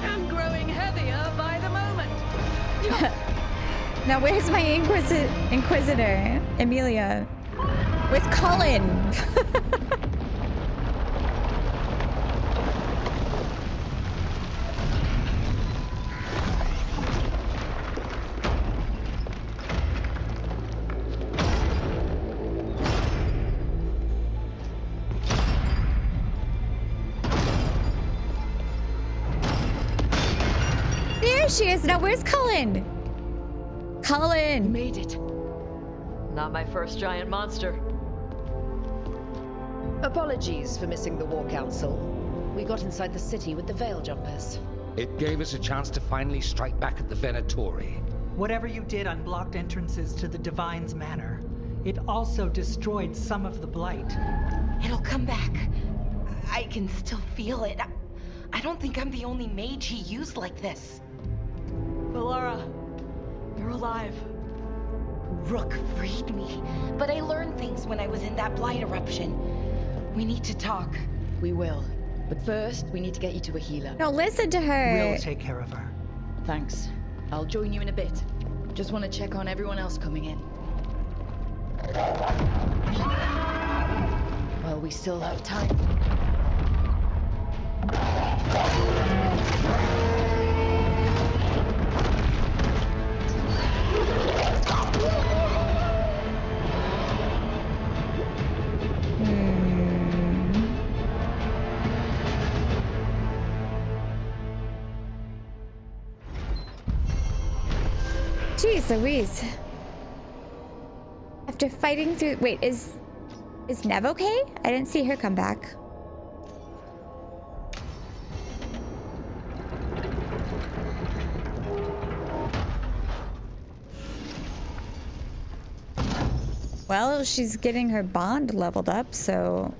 And growing heavier by the moment. Now where's my Inquisitor? Emilia. With Cullen! There she is! Now where's Cullen? Cullen! You made it. Not my first giant monster. Apologies for missing the War Council. We got inside the city with the Veil Jumpers. It gave us a chance to finally strike back at the Venatori. Whatever you did unblocked entrances to the Divine's Manor. It also destroyed some of the Blight. It'll come back. I can still feel it. I don't think I'm the only mage he used like this. Valara, you're alive. Rook freed me, but I learned things when I was in that Blight eruption. We need to talk. We will. But first, we need to get you to a healer. No, listen to her. We'll take care of her. Thanks. I'll join you in a bit. Just want to check on everyone else coming in. Well, we still have time. Jeez Louise. After fighting through... Wait, is Nev okay? I didn't see her come back. Well, she's getting her bond leveled up, so...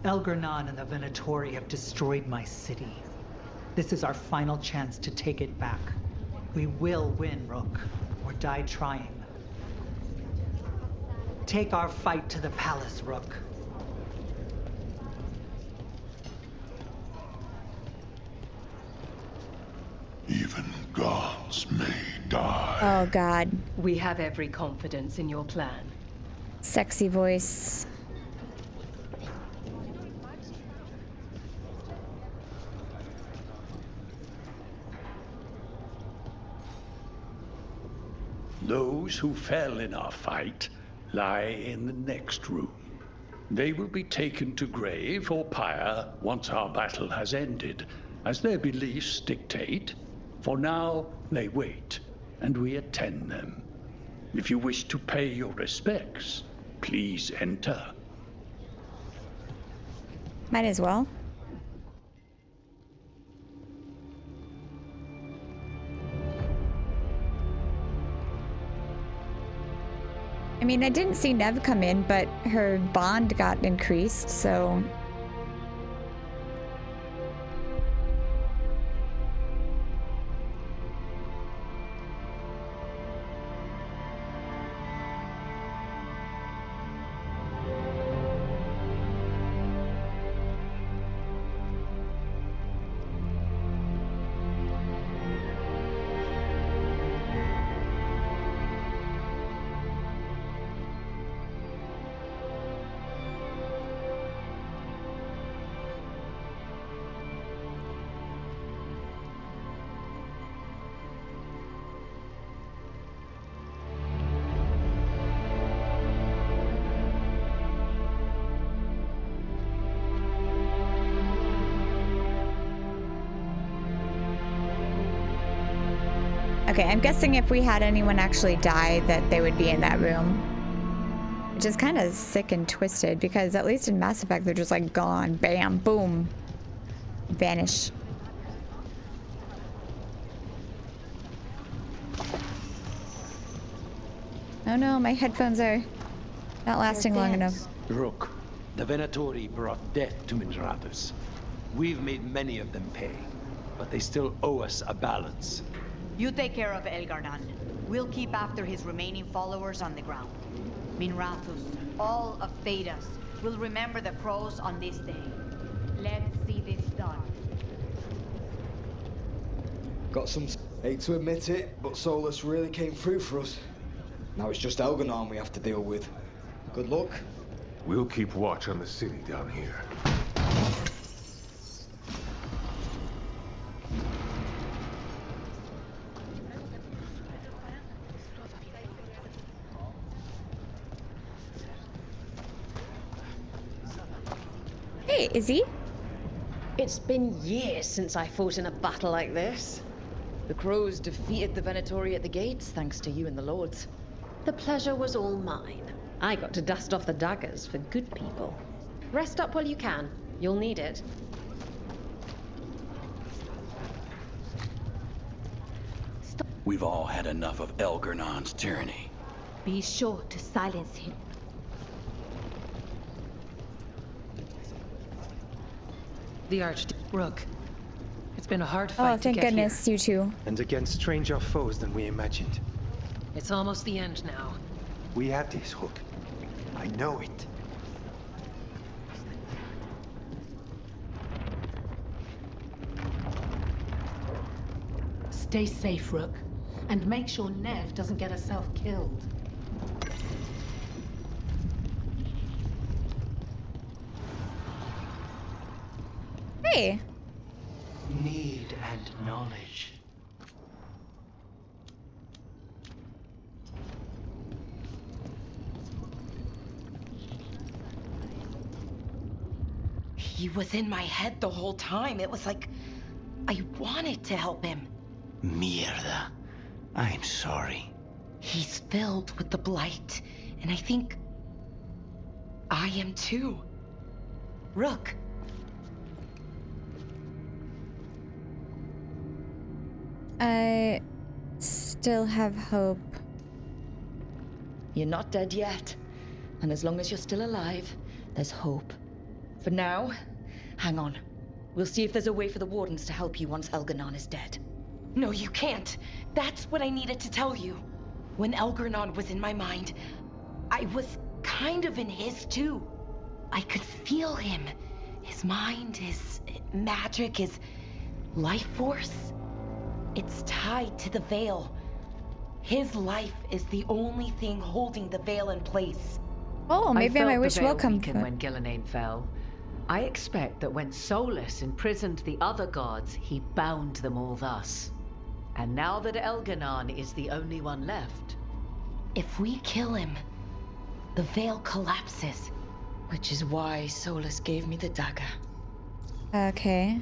Elgernon and the Venatori have destroyed my city. This is our final chance to take it back. We will win, Rook, or die trying. Take our fight to the palace, Rook. Even gods may die. Oh, God. We have every confidence in your plan. Sexy voice. Those who fell in our fight lie in the next room. They will be taken to grave or pyre once our battle has ended, as their beliefs dictate. For now, they wait, and we attend them. If you wish to pay your respects, please enter. Might as well. I mean, I didn't see Nev come in, but her bond got increased, so... Okay, I'm guessing if we had anyone actually die that they would be in that room. Which is kind of sick and twisted because at least in Mass Effect they're just like gone, bam, boom, vanish. Oh no, my headphones are not lasting long enough. Rook, the Venatori brought death to Minrathous. We've made many of them pay, but they still owe us a balance. You take care of Elgar'nan. We'll keep after his remaining followers on the ground. Minrathous, all of Thedas, will remember the crows on this day. Let's see this done. Got some... Hate to admit it, but Solus really came through for us. Now it's just Elgar'nan we have to deal with. Good luck. We'll keep watch on the city down here. Hey, Izzy? It's been years since I fought in a battle like this. The crows defeated the Venatori at the gates, thanks to you and the lords. The pleasure was all mine. I got to dust off the daggers for good people. Rest up while you can. You'll need it. We've all had enough of Elgar'nan's tyranny. Be sure to silence him. The Rook. It's been a hard fight Oh, thank goodness, you two. And against stranger foes than we imagined. It's almost the end now. We have this, Rook. I know it. Stay safe, Rook. And make sure Nev doesn't get herself killed. Hey. Need and knowledge. He was in my head the whole time. It was like I wanted to help him. Mierda. I'm sorry. He's filled with the blight, and I think I am too. Rook. I still have hope. You're not dead yet. And as long as you're still alive, there's hope. For now, hang on. We'll see if there's a way for the Wardens to help you once Elgar'nan is dead. No, you can't. That's what I needed to tell you. When Elgar'nan was in my mind, I was kind of in his too. I could feel him. His mind, his magic, his life force. It's tied to the Veil. His life is the only thing holding the Veil in place. Oh, maybe my wish will come true. When Gillenane fell, I expect that when Solus imprisoned the other gods, he bound them all thus. And now that Elgar'nan is the only one left... If we kill him, the Veil collapses. Which is why Solus gave me the dagger. Okay.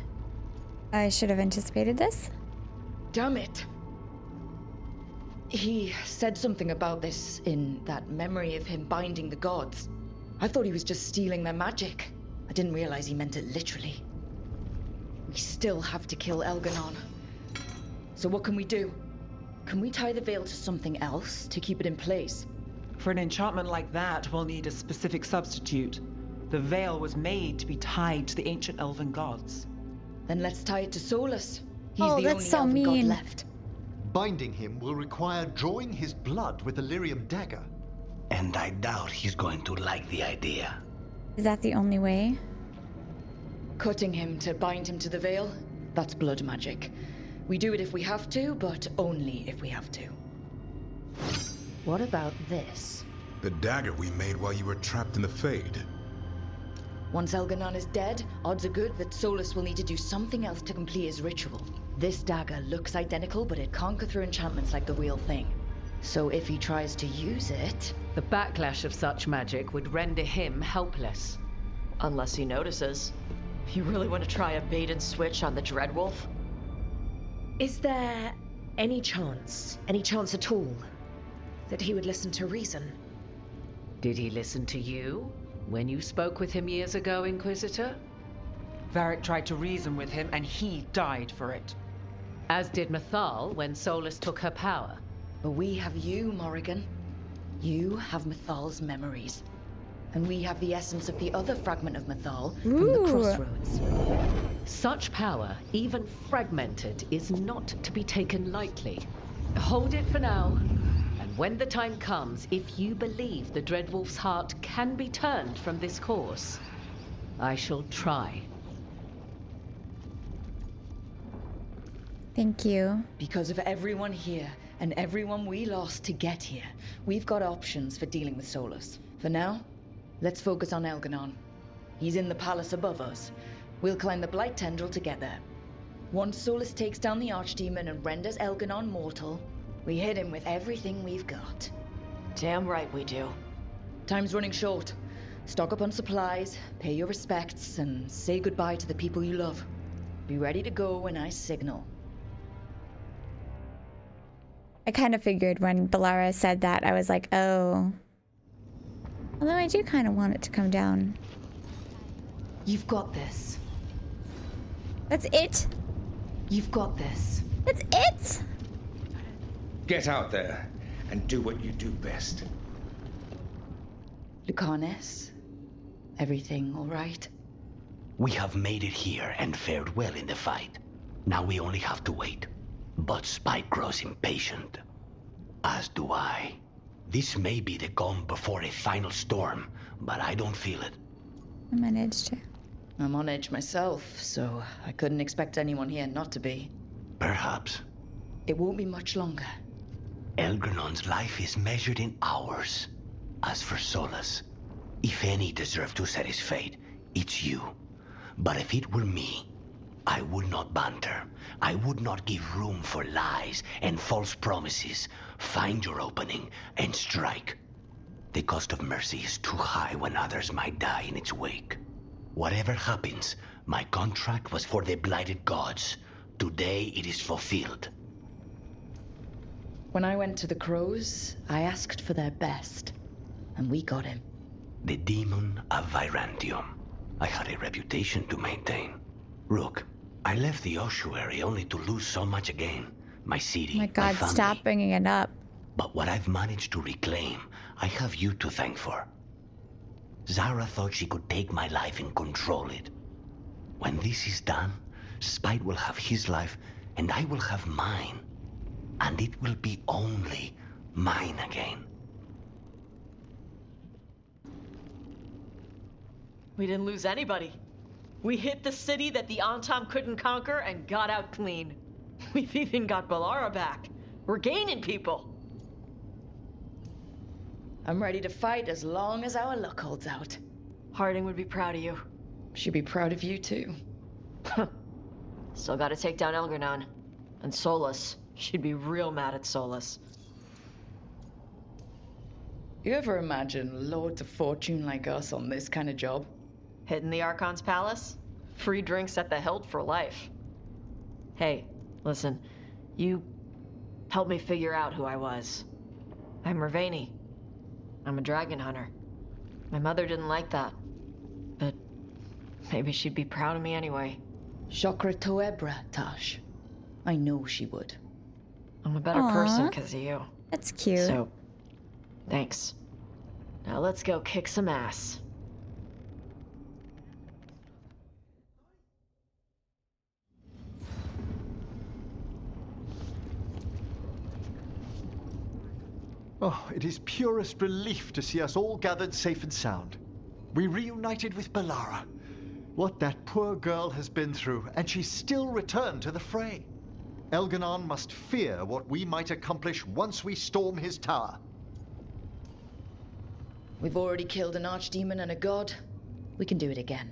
I should have anticipated this. Damn it! He said something about this in that memory of him binding the gods. I thought he was just stealing their magic. I didn't realize he meant it literally. We still have to kill Elgar'nan. So what can we do? Can we tie the veil to something else to keep it in place? For an enchantment like that, we'll need a specific substitute. The veil was made to be tied to the ancient elven gods. Then let's tie it to Solus. He's Oh, the that's only so elven god mean. left. Binding him will require drawing his blood with the lyrium dagger. And I doubt he's going to like the idea. Is that the only way? Cutting him to bind him to the veil? That's blood magic. We do it if we have to, but only if we have to. What about this? The dagger we made while you were trapped in the Fade. Once Elgar'nan is dead, odds are good that Solus will need to do something else to complete his ritual. This dagger looks identical, but it can't go through enchantments like the real thing. So if he tries to use it... The backlash of such magic would render him helpless. Unless he notices. You really want to try a bait and switch on the Dreadwolf? Is there any chance at all, that he would listen to reason. Did he listen to you when you spoke with him years ago, Inquisitor? Varric tried to reason with him, and he died for it. As did Mythal when Solus took her power. But we have you, Morrigan. You have Mythal's memories. And we have the essence of the other fragment of Mythal from the Crossroads. Such power, even fragmented, is not to be taken lightly. Hold it for now. And when the time comes, if you believe the Dreadwolf's heart can be turned from this course, I shall try. Thank you. Because of everyone here, and everyone we lost to get here, we've got options for dealing with Solus. For now, let's focus on Elganon. He's in the palace above us. We'll climb the Blight Tendril to get there. Once Solus takes down the Archdemon and renders Elganon mortal, we hit him with everything we've got. Damn right we do. Time's running short. Stock up on supplies, pay your respects, and say goodbye to the people you love. Be ready to go when I signal. I kind of figured when Bellara said that, I was like, oh. Although I do kind of want it to come down. You've got this. That's it? You've got this. That's it? Get out there and do what you do best. Lucanes, everything all right? We have made it here and fared well in the fight. Now we only have to wait. But Spike grows impatient. As do I. This may be the calm before a final storm, but I don't feel it. I'm on edge too. I'm on edge myself, so I couldn't expect anyone here not to be. Perhaps. It won't be much longer. Elgernon's life is measured in hours. As for Solus, if any deserve to set his fate, it's you. But if it were me, I would not banter. I would not give room for lies and false promises. Find your opening and strike. The cost of mercy is too high when others might die in its wake. Whatever happens, my contract was for the blighted gods. Today it is fulfilled. When I went to the Crows, I asked for their best, and we got him. The demon of Virantium. I had a reputation to maintain. Rook, I left the ossuary only to lose so much again. My city, My God, my family. stop bringing it up. But what I've managed to reclaim, I have you to thank for. Zara thought she could take my life and control it. When this is done, Spite will have his life, and I will have mine. And it will be only mine again. We didn't lose anybody. We hit the city that the Antam couldn't conquer and got out clean. We've even got Bellara back. We're gaining people. I'm ready to fight as long as our luck holds out. Harding would be proud of you. She'd be proud of you too. Still gotta take down Elgarnon. And Solus. She'd be real mad at Solus. You ever imagine lords of fortune like us on this kind of job? Hitting the Archon's palace? Free drinks at the Hilt for life. Hey, listen. You helped me figure out who I was. I'm Mervani. I'm a dragon hunter. My mother didn't like that. But maybe she'd be proud of me anyway. Chakra Toebra, Tash. I know she would. I'm a better person because of you. That's cute. So, thanks. Now let's go kick some ass. Oh, it is purest relief to see us all gathered safe and sound. We reunited with Bellara. What that poor girl has been through, and she's still returned to the fray. Elganon must fear what we might accomplish once we storm his tower. We've already killed an archdemon and a god. We can do it again.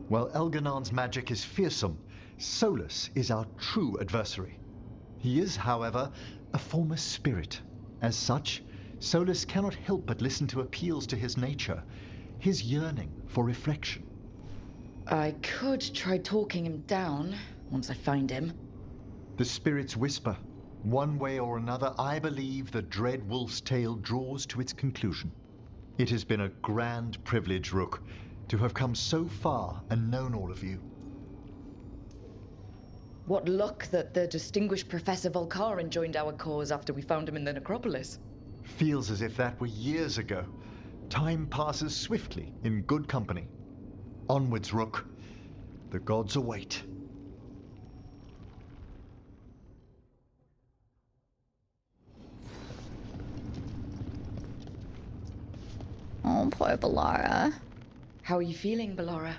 While Elganon's magic is fearsome, Solus is our true adversary. He is, however, a former spirit. As such, Solus cannot help but listen to appeals to his nature, his yearning for reflection. I could try talking him down once I find him. The spirits whisper, One way or another, I believe the Dread Wolf's tale draws to its conclusion. It has been a grand privilege, Rook, to have come so far and known all of you. What luck that the distinguished Professor Volcarin joined our cause after we found him in the necropolis. Feels as if that were years ago. Time passes swiftly in good company. Onwards, Rook. The gods await. Oh, poor Balara. How are you feeling, Balara?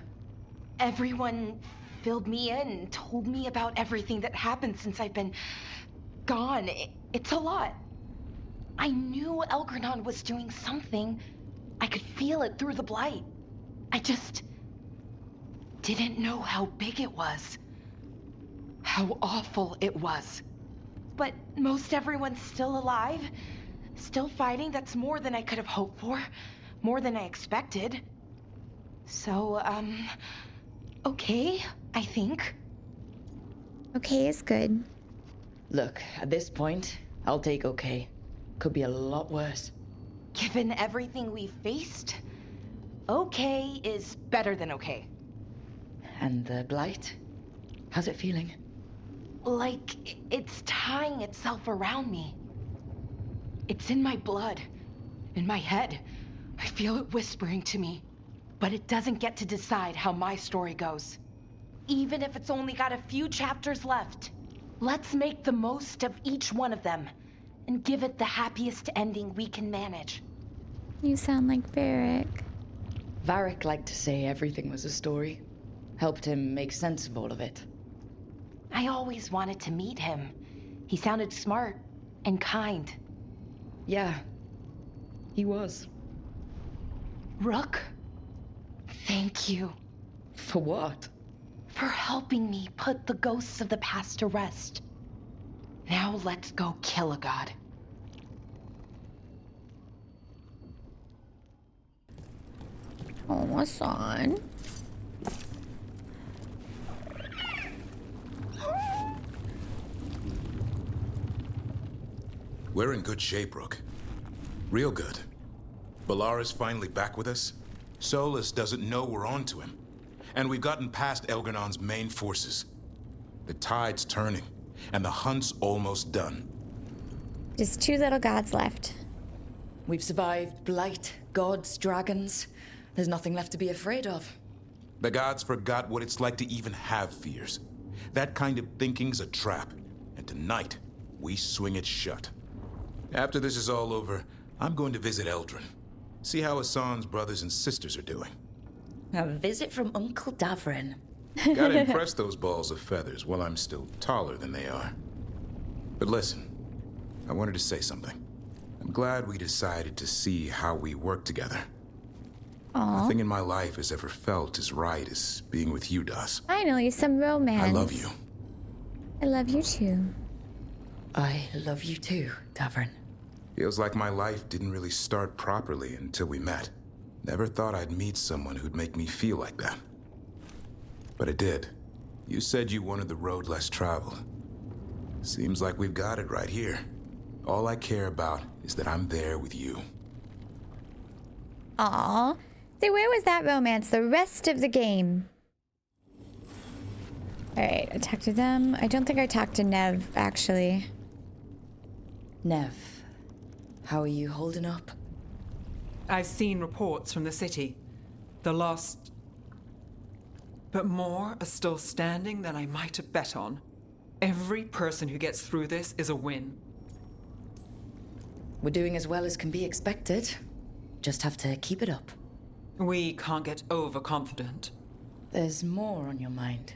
Everyone filled me in, told me about everything that happened since I've been gone. It's a lot. I knew Elgranon was doing something. I could feel it through the blight. I just didn't know how big it was. How awful it was. But most everyone's still alive. Still fighting. That's more than I could have hoped for. More than I expected. So, okay, I think. Okay is good. Look, at this point, I'll take okay. Could be a lot worse. Given everything we've faced, okay is better than okay. And the blight? How's it feeling? Like it's tying itself around me. It's in my blood, in my head. I feel it whispering to me. But it doesn't get to decide how my story goes. Even if it's only got a few chapters left. Let's make the most of each one of them and give it the happiest ending we can manage. You sound like Varric. Varric liked to say everything was a story. Helped him make sense of all of it. I always wanted to meet him. He sounded smart and kind. Yeah, he was. Rook, thank you. For what? For helping me put the ghosts of the past to rest. Now let's go kill a god. Oh, my son. We're in good shape, Rook. Real good. Balara's finally back with us. Solus doesn't know we're on to him. And we've gotten past Elgranon's main forces. The tide's turning, and the hunt's almost done. Just 2 little gods left. We've survived blight, gods, dragons. There's nothing left to be afraid of. The gods forgot what it's like to even have fears. That kind of thinking's a trap, and tonight, we swing it shut. After this is all over, I'm going to visit Eldrin. See how Hassan's brothers and sisters are doing. A visit from Uncle Davrin. Gotta impress those balls of feathers while I'm still taller than they are. But listen, I wanted to say something. I'm glad we decided to see how we work together. Aww. Nothing in my life has ever felt as right as being with you, Das. Finally, some romance. I love you. I love you too. I love you too, Davrin. Feels like my life didn't really start properly until we met. Never thought I'd meet someone who'd make me feel like that. But it did. You said you wanted the road less traveled. Seems like we've got it right here. All I care about is that I'm there with you. Aw. So where was that romance the rest of the game? Alright, I talked to them. I don't think I talked to Nev, actually. Nev, how are you holding up? I've seen reports from the city. The lost... But more are still standing than I might have bet on. Every person who gets through this is a win. We're doing as well as can be expected. Just have to keep it up. We can't get overconfident. There's more on your mind.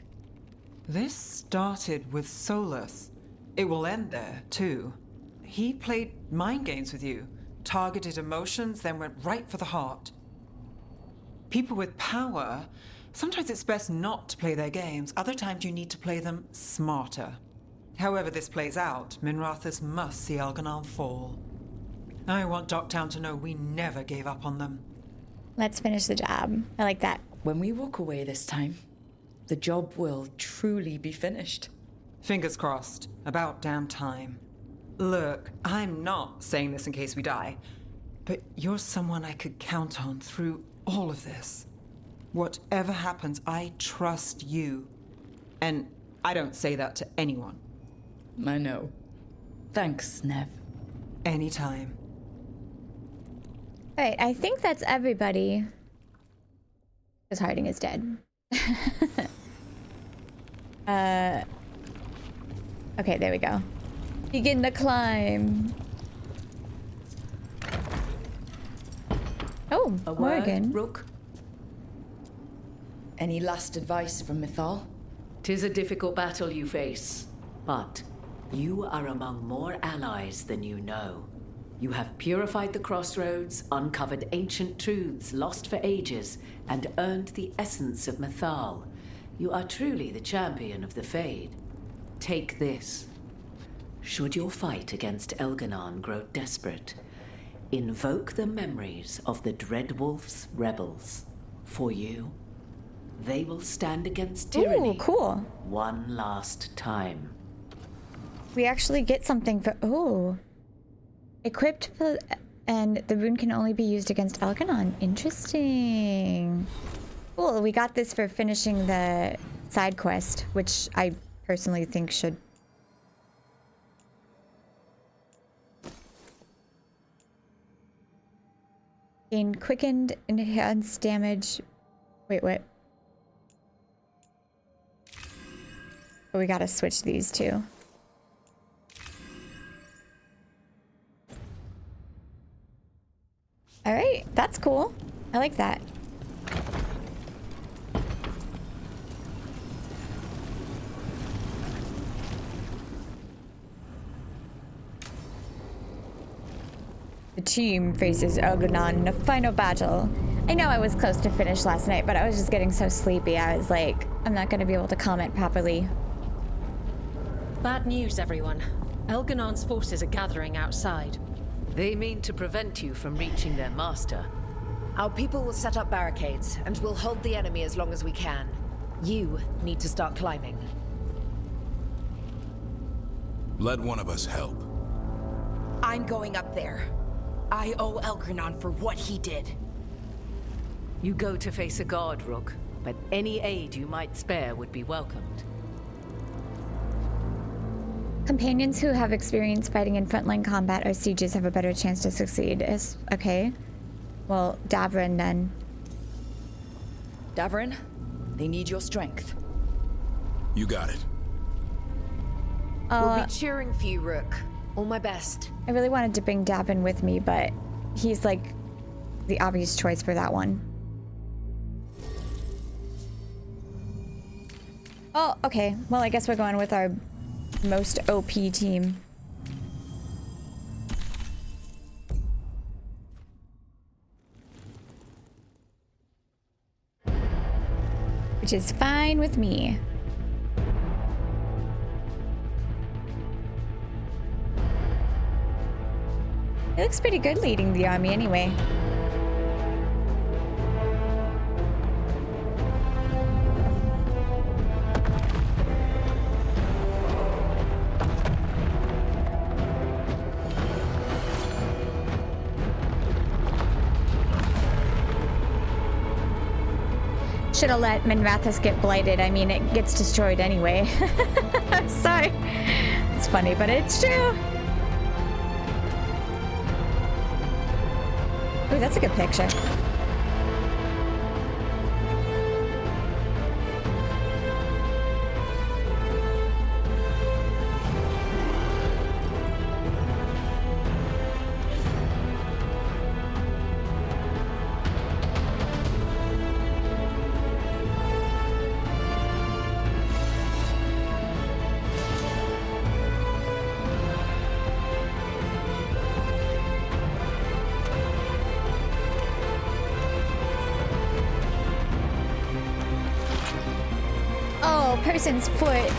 This started with Solus. It will end there, too. He played mind games with you, targeted emotions, then went right for the heart. People with power, sometimes it's best not to play their games. Other times you need to play them smarter. However this plays out, Minrathous must see Elganon fall. I want Docktown to know we never gave up on them. Let's finish the job. I like that. When we walk away this time, the job will truly be finished. Fingers crossed. About damn time. Look, I'm not saying this in case we die, but you're someone I could count on through all of this. Whatever happens, I trust you. And I don't say that to anyone. I know. Thanks, Nev. Anytime. Alright, I think that's everybody. Because Harding is dead. Okay, there we go. Begin the climb. Oh, A Morgan. word, Rook? Any last advice from Mythal? 'Tis a difficult battle you face, but you are among more allies than you know. You have purified the crossroads, uncovered ancient truths lost for ages, and earned the essence of Mythal. You are truly the champion of the Fade. Take this. Should your fight against Elganon grow desperate, invoke the memories of the Dreadwolf's rebels. For you, they will stand against tyranny. Ooh, cool. One last time. We actually get something for... Oh. Equipped for... And the rune can only be used against Elganon. Interesting. Cool, we got this for finishing the side quest, which I personally think should... Gain quickened enhanced damage... Wait, what? Oh, we gotta switch these two. Alright, that's cool. I like that. The team faces Elganon in a final battle. I know I was close to finish last night, but I was just getting so sleepy. I was like, I'm not gonna be able to comment properly. Bad news, everyone. Elganon's forces are gathering outside. They mean to prevent you from reaching their master. Our people will set up barricades, and we'll hold the enemy as long as we can. You need to start climbing. Let one of us help. I'm going up there. I owe Elganon for what he did. You go to face a god, Rook, but any aid you might spare would be welcomed. Companions who have experience fighting in frontline combat or sieges have a better chance to succeed. Okay. Well, Davrin then. Davrin, they need your strength. You got it. We'll be cheering for you, Rook. All my best. I really wanted to bring Davin with me, but he's like the obvious choice for that one. Oh, okay. Well, I guess we're going with our most OP team. Which is fine with me. It looks pretty good leading the army anyway. Should have let Minrathous get blighted. I mean, it gets destroyed anyway. Sorry. It's funny, but it's true. Ooh, that's a good picture. Person's foot.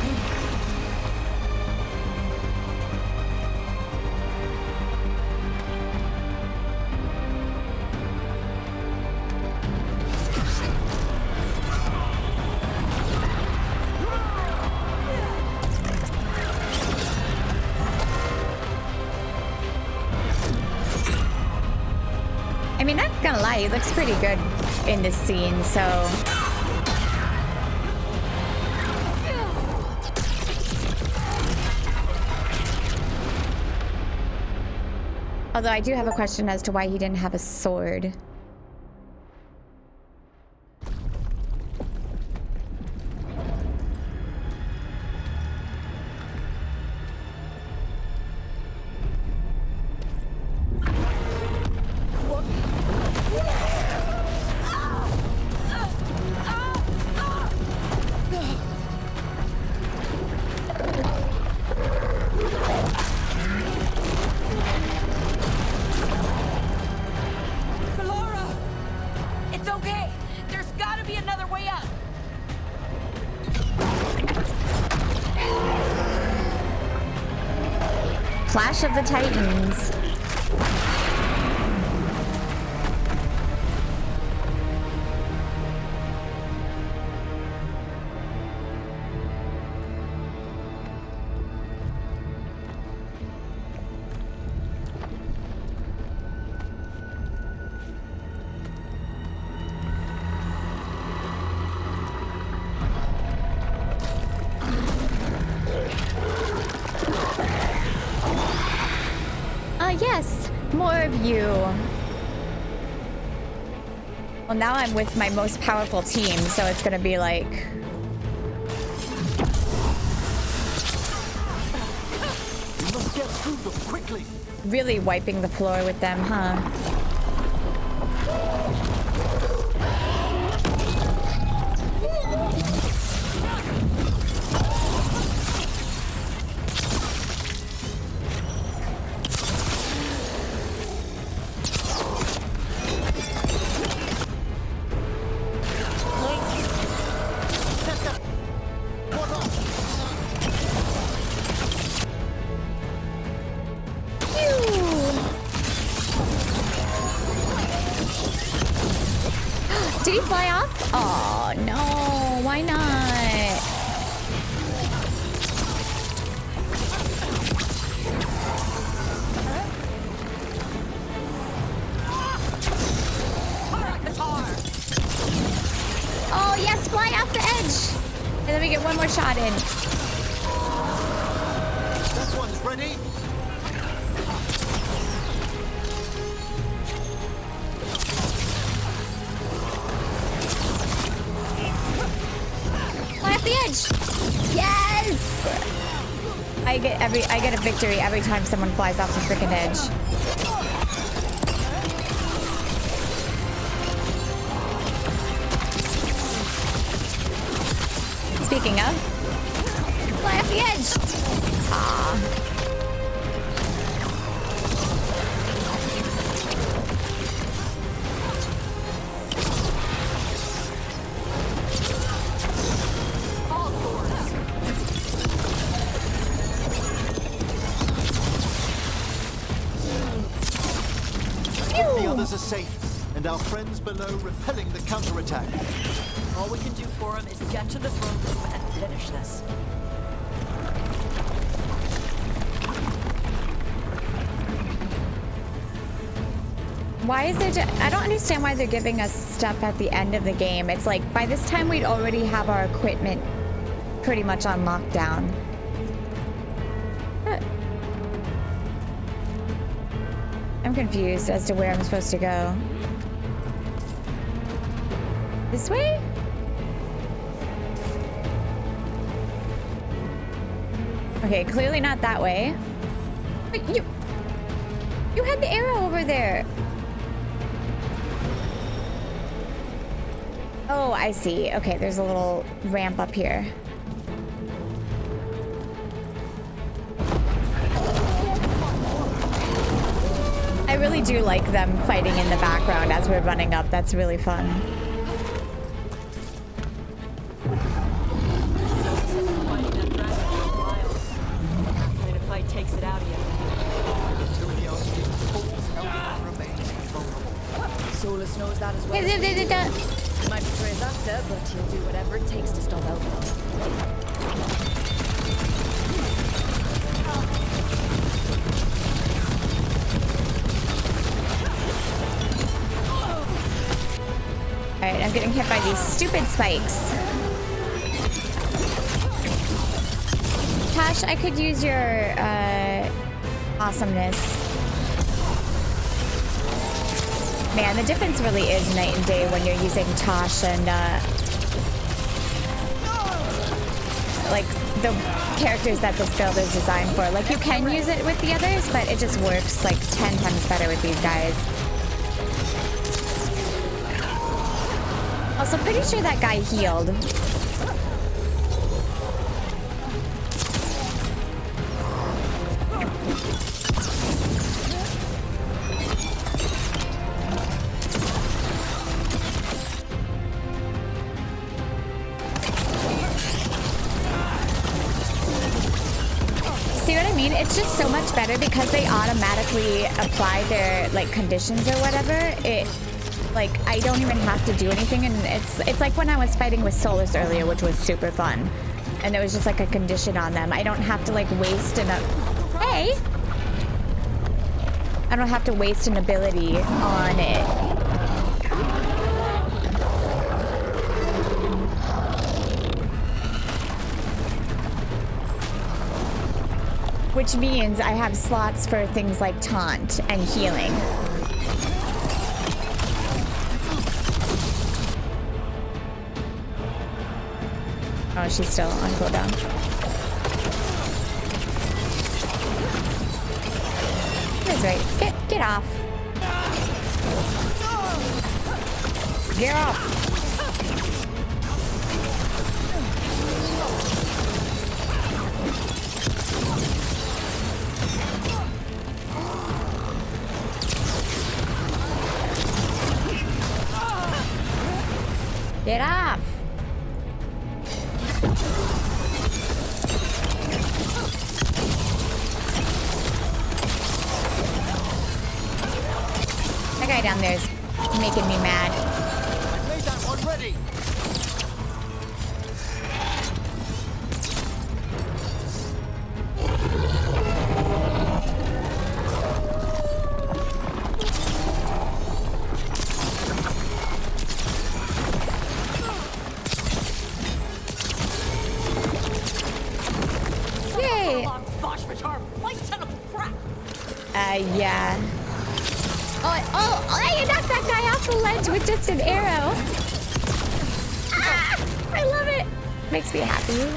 lie, he looks pretty good in this scene, so... Although I do have a question as to why he didn't have a sword. Clash of the Titans. Yes, more of you. Well, now I'm with my most powerful team, so it's gonna be like... We must get through them quickly. Really wiping the floor with them, huh? Did he fly off? Oh, no. Why not? Oh, yes. Fly off the edge. And then we get one more shot in. This one's ready. The edge. Yes! I get a victory every time someone flies off the freaking edge. Speaking of, fly off the edge. Ah. The others are safe, and our friends below repelling the counterattack. All we can do for him is get to the throne room and finish this. Why is there I don't understand why they're giving us stuff at the end of the game. It's like, by this time we'd already have our equipment pretty much on lockdown. I'm confused as to where I'm supposed to go. This way? Okay, clearly not that way. But you had the arrow over there. Oh, I see. Okay, there's a little ramp up here. I really do like them fighting in the background as we're running up. That's really fun. When a fight takes it out of you. Solus knows that as well. He might betray his after, but he'll do whatever it takes to stop Elgin. getting hit by these stupid spikes. Tash, I could use your awesomeness. Man, the difference really is night and day when you're using Tosh and like the characters that this build is designed for. Like you can use it with the others, but it just works like 10 times better with these guys. Also, pretty sure that guy healed. See what I mean? It's just so much better because they automatically apply their like conditions or whatever. It like I don't even have to do anything, and it's like when I was fighting with Solus earlier, which was super fun. And it was just like a condition on them. I don't have to like waste an hey! I don't have to waste an ability on it. Which means I have slots for things like taunt and healing. Oh, she's still on cooldown. That's right. Get off. Get off. Get off! That guy down there is making me mad. I made that one ready. Yeah. Oh, hey, you knocked that guy off the ledge with just an arrow. Ah, I love it. Makes me happy.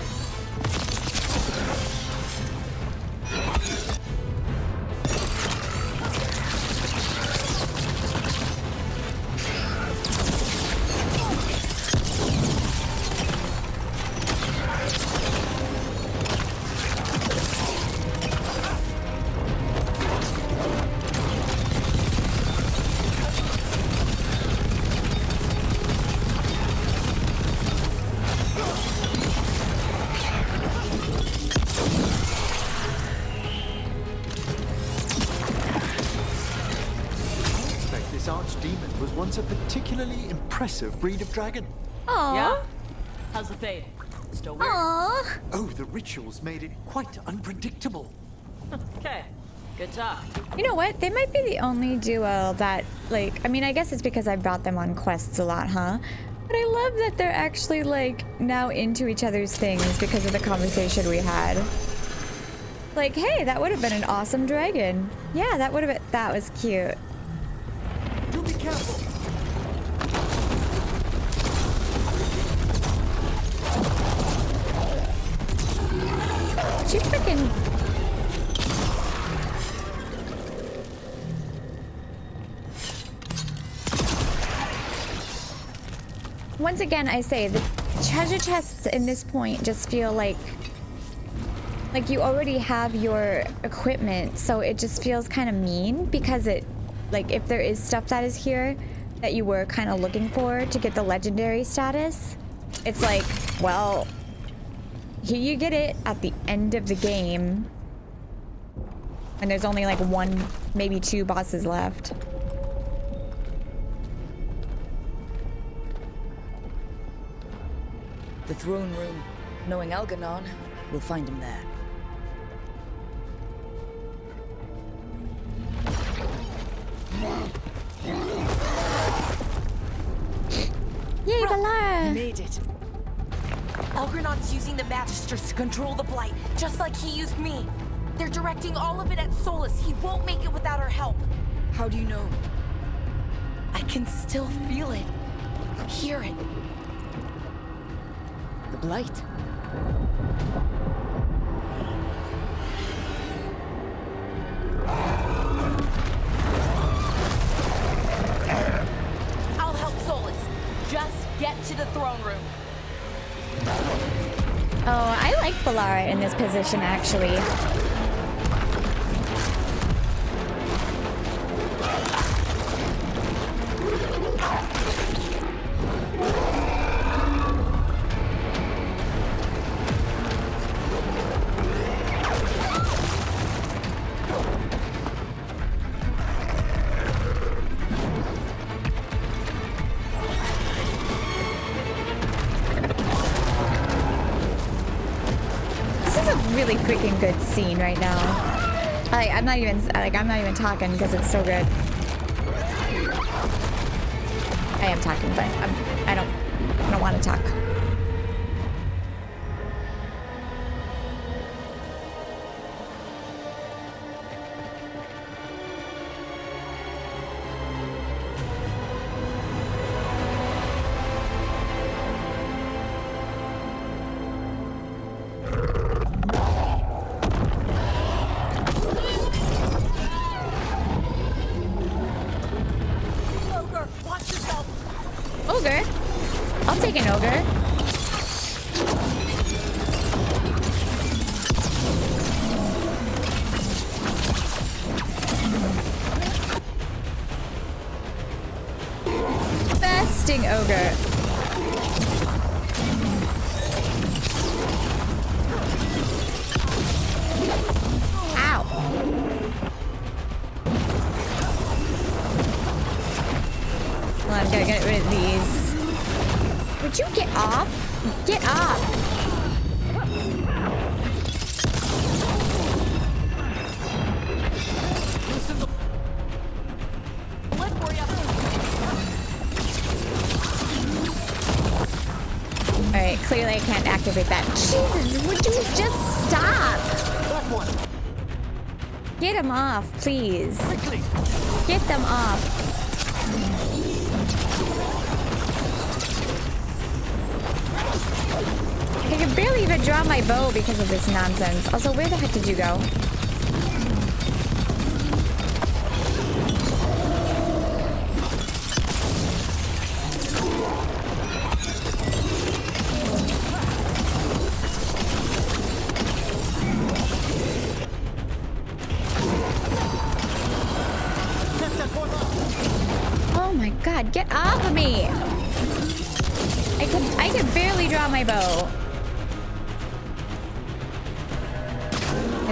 A particularly impressive breed of dragon. Aww. Yeah? How's the fade? Still weird? Aww. Oh, the rituals made it quite unpredictable. Okay, good talk. You know what? They might be the only duo that, like, I mean, I guess it's because I brought them on quests a lot, huh? But I love that they're actually, like, now into each other's things because of the conversation we had. Like, hey, that would have been an awesome dragon. Yeah, that would have been, that was cute. Do be careful. She freaking... Once again, I say the treasure chests in this point just feel like you already have your equipment, so it just feels kind of mean because it, like, if there is stuff that is here that you were kind of looking for to get the legendary status, it's like, well, here you get it at the end of the game. And there's only like one, maybe two bosses left. The throne room. Knowing Algernon, we'll find him there. Ugh. made it. Algernon's using the Magisters to control the Blight, just like he used me. They're directing all of it at Solus. He won't make it without our help. How do you know? I can still feel it. Hear it. The Blight. I'll help Solus. Just get to the throne room. Oh, I like Balara in this position, actually. Really freaking good scene right now. I'm not even talking because it's so good. I am talking, but I don't want to talk. Ogre? I'll take an ogre. Besting ogre. Ow. Well, I've got to get rid of these. Would you get off? Get off! Alright, clearly I can't activate that. Jesus, would you just stop? Get them off, please. Get them off. I can barely even draw my bow because of this nonsense. Also, where the heck did you go? Oh my god, get off of me! I can barely draw my bow.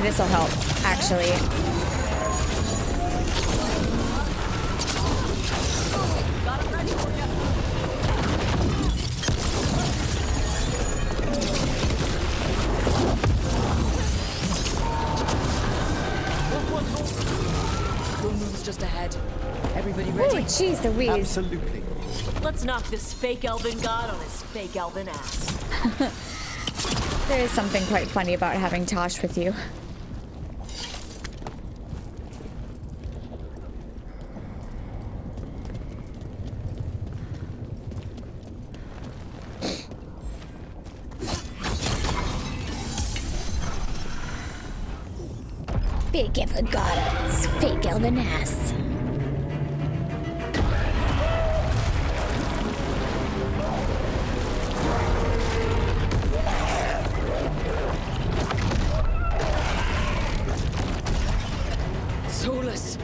This will help, actually. Your move's just ahead. Everybody ready? Oh, jeez Louise. Absolutely. Let's knock this fake elven god on his fake elven ass. There is something quite funny about having Tosh with you. Big elven goddess, fake elven ass. Solus.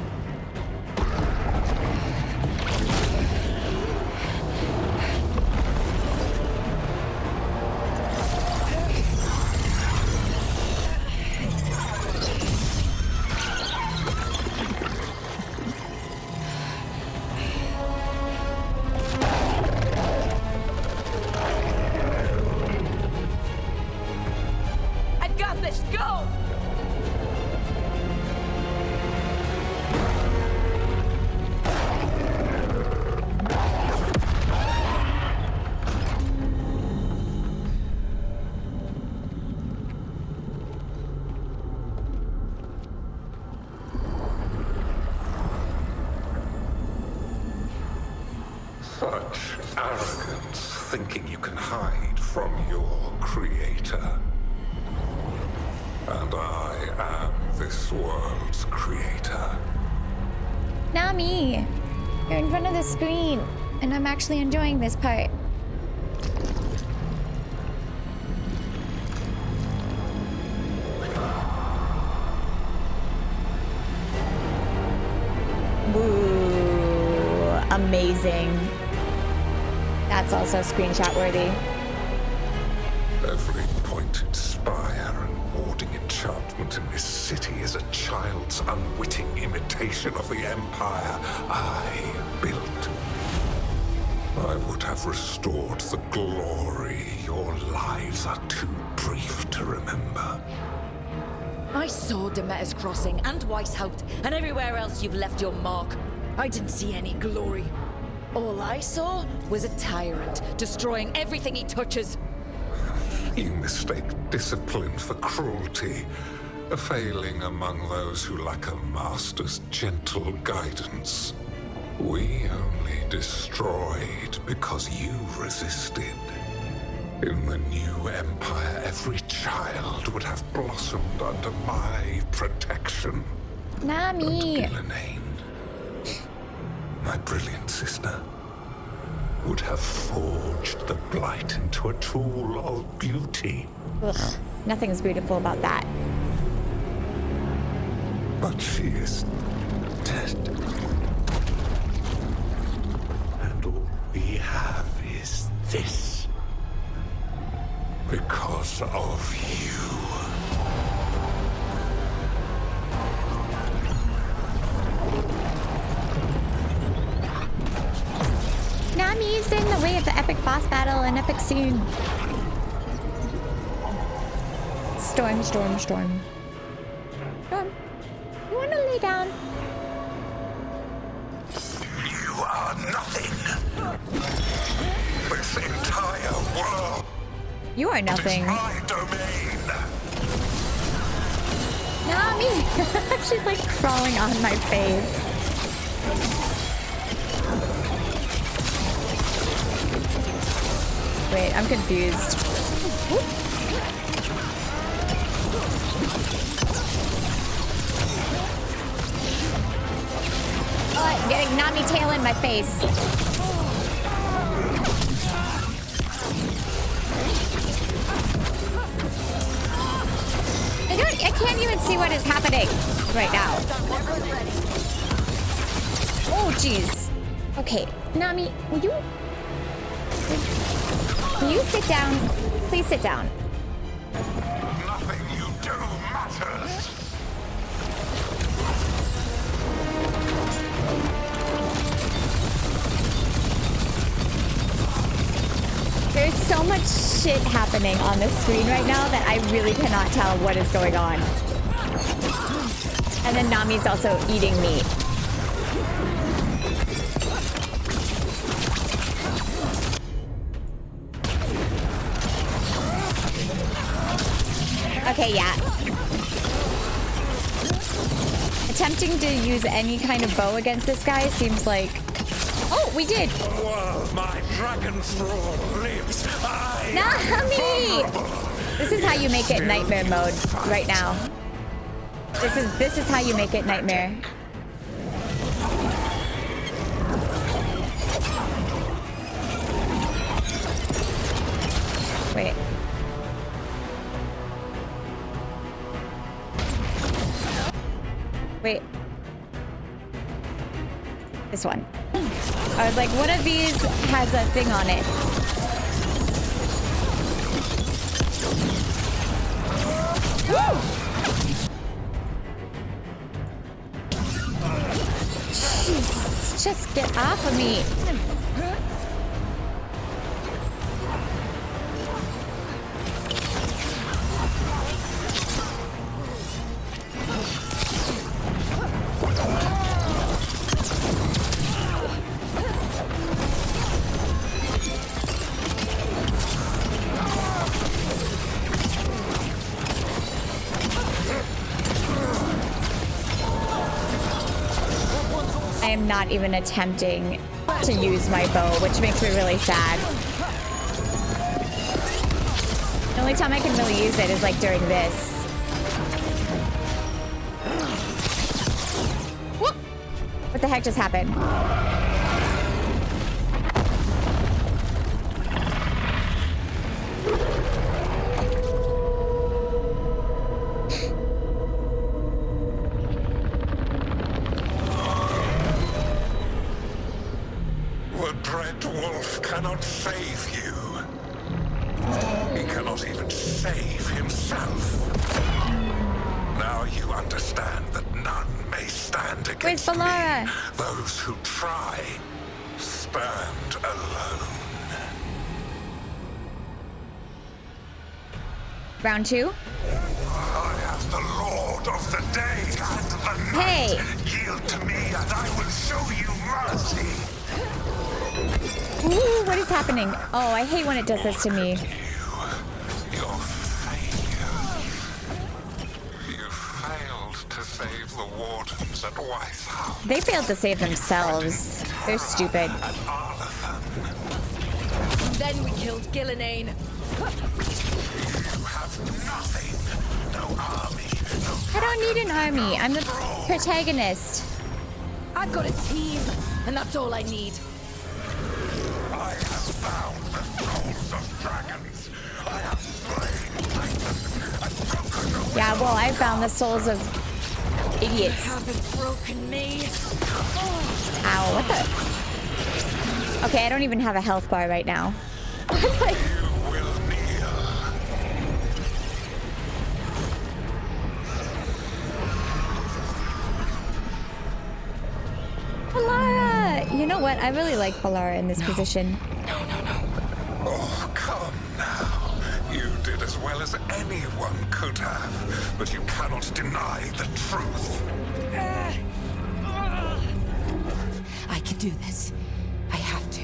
I've got this. Go! Arrogance, thinking you can hide from your creator. And I am this world's creator. Nami, you're in front of the screen, and I'm actually enjoying this part. Ooh, amazing. That's also screenshot worthy. Every pointed spire and warding enchantment in this city is a child's unwitting imitation of the empire I built. I would have restored the glory. Your lives are too brief to remember. I saw Demeter's Crossing and Weishaupt and everywhere else you've left your mark. I didn't see any glory. All I saw was a tyrant destroying everything he touches. You mistake discipline for cruelty, a failing among those who lack a master's gentle guidance. We only destroyed because you resisted. In the new empire, every child would have blossomed under my protection. Nami! And Gillenane, my brilliant sister, would have forged the blight into a tool of beauty. Ugh, nothing's beautiful about that. But she is dead. And all we have is this. Because of you. Nami is in the way of the epic boss battle and epic scene. Storm, storm, storm. Storm, you wanna lay down? You are nothing. This entire world. You are nothing. My domain. Nami! She's like crawling on my face. Wait, I'm confused. Oh, I'm getting Nami tail in my face. I can't even see what is happening right now. Oh, jeez. Okay, Nami, will you sit down? Please sit down. Nothing you do matters. There's so much shit happening on the screen right now that I really cannot tell what is going on. And then Nami's also eating meat. Okay, yeah. Attempting to use any kind of bow against this guy seems like... Oh, we did! While my dragon thrall lives, Nami! This is how you make it nightmare mode right now. This is how you make it nightmare. Wait. Wait. This one. I was like, one of these has a thing on it. Woo! Jeez, just get off of me. I am not even attempting to use my bow, which makes me really sad. The only time I can really use it is like during this. Whoop! What the heck just happened? The Dread Wolf cannot save you. He cannot even save himself. Now you understand that none may stand against me. Those who try stand alone. Round 2. I am the Lord of the Day and the Night. Hey! Yield to me and I will show you mercy. Ooh, what is happening? Oh, I hate when it does this to me. To save the wardens at Weishaupt. They failed to save themselves. They're stupid. Then we killed Gillenane. You have nothing. No army, no... I don't need an army. I'm the protagonist. I've got a team, and that's all I need. I have found the souls of dragons. I have slain titans and broken... Yeah, well, I found the souls of idiots. You haven't broken me. Ow, what the? Okay, I don't even have a health bar right now. Like... Balara! You know what? I really like Balara in this position. Oh, come now. You did as well as anyone could have, but you cannot deny the truth. I can do this. I have to.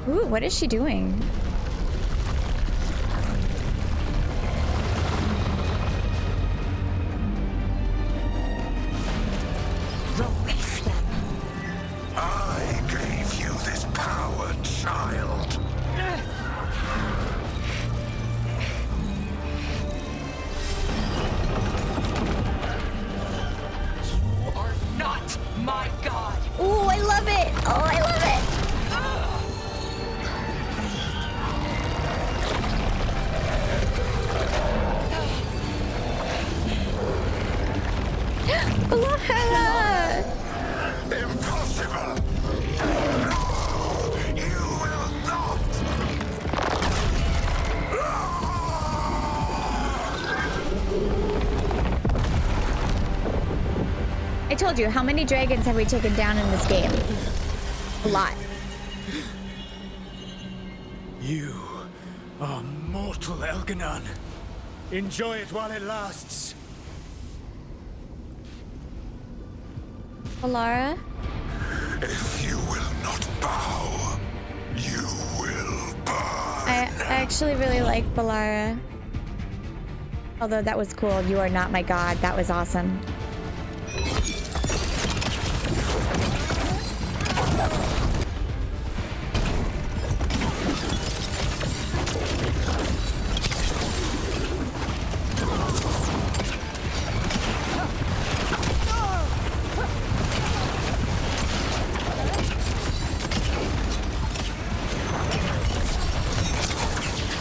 Ooh, what is she doing? Release them. I gave you this power, child. You are not my god. Ooh, I love it. Oh, I love it. Balara! Impossible! No! You will not! I told you, how many dragons have we taken down in this game? A lot. You are mortal, Elganon. Enjoy it while it lasts. Balara? If you will not bow, you will burn. I actually really like Balara. Although that was cool. You are not my god. That was awesome.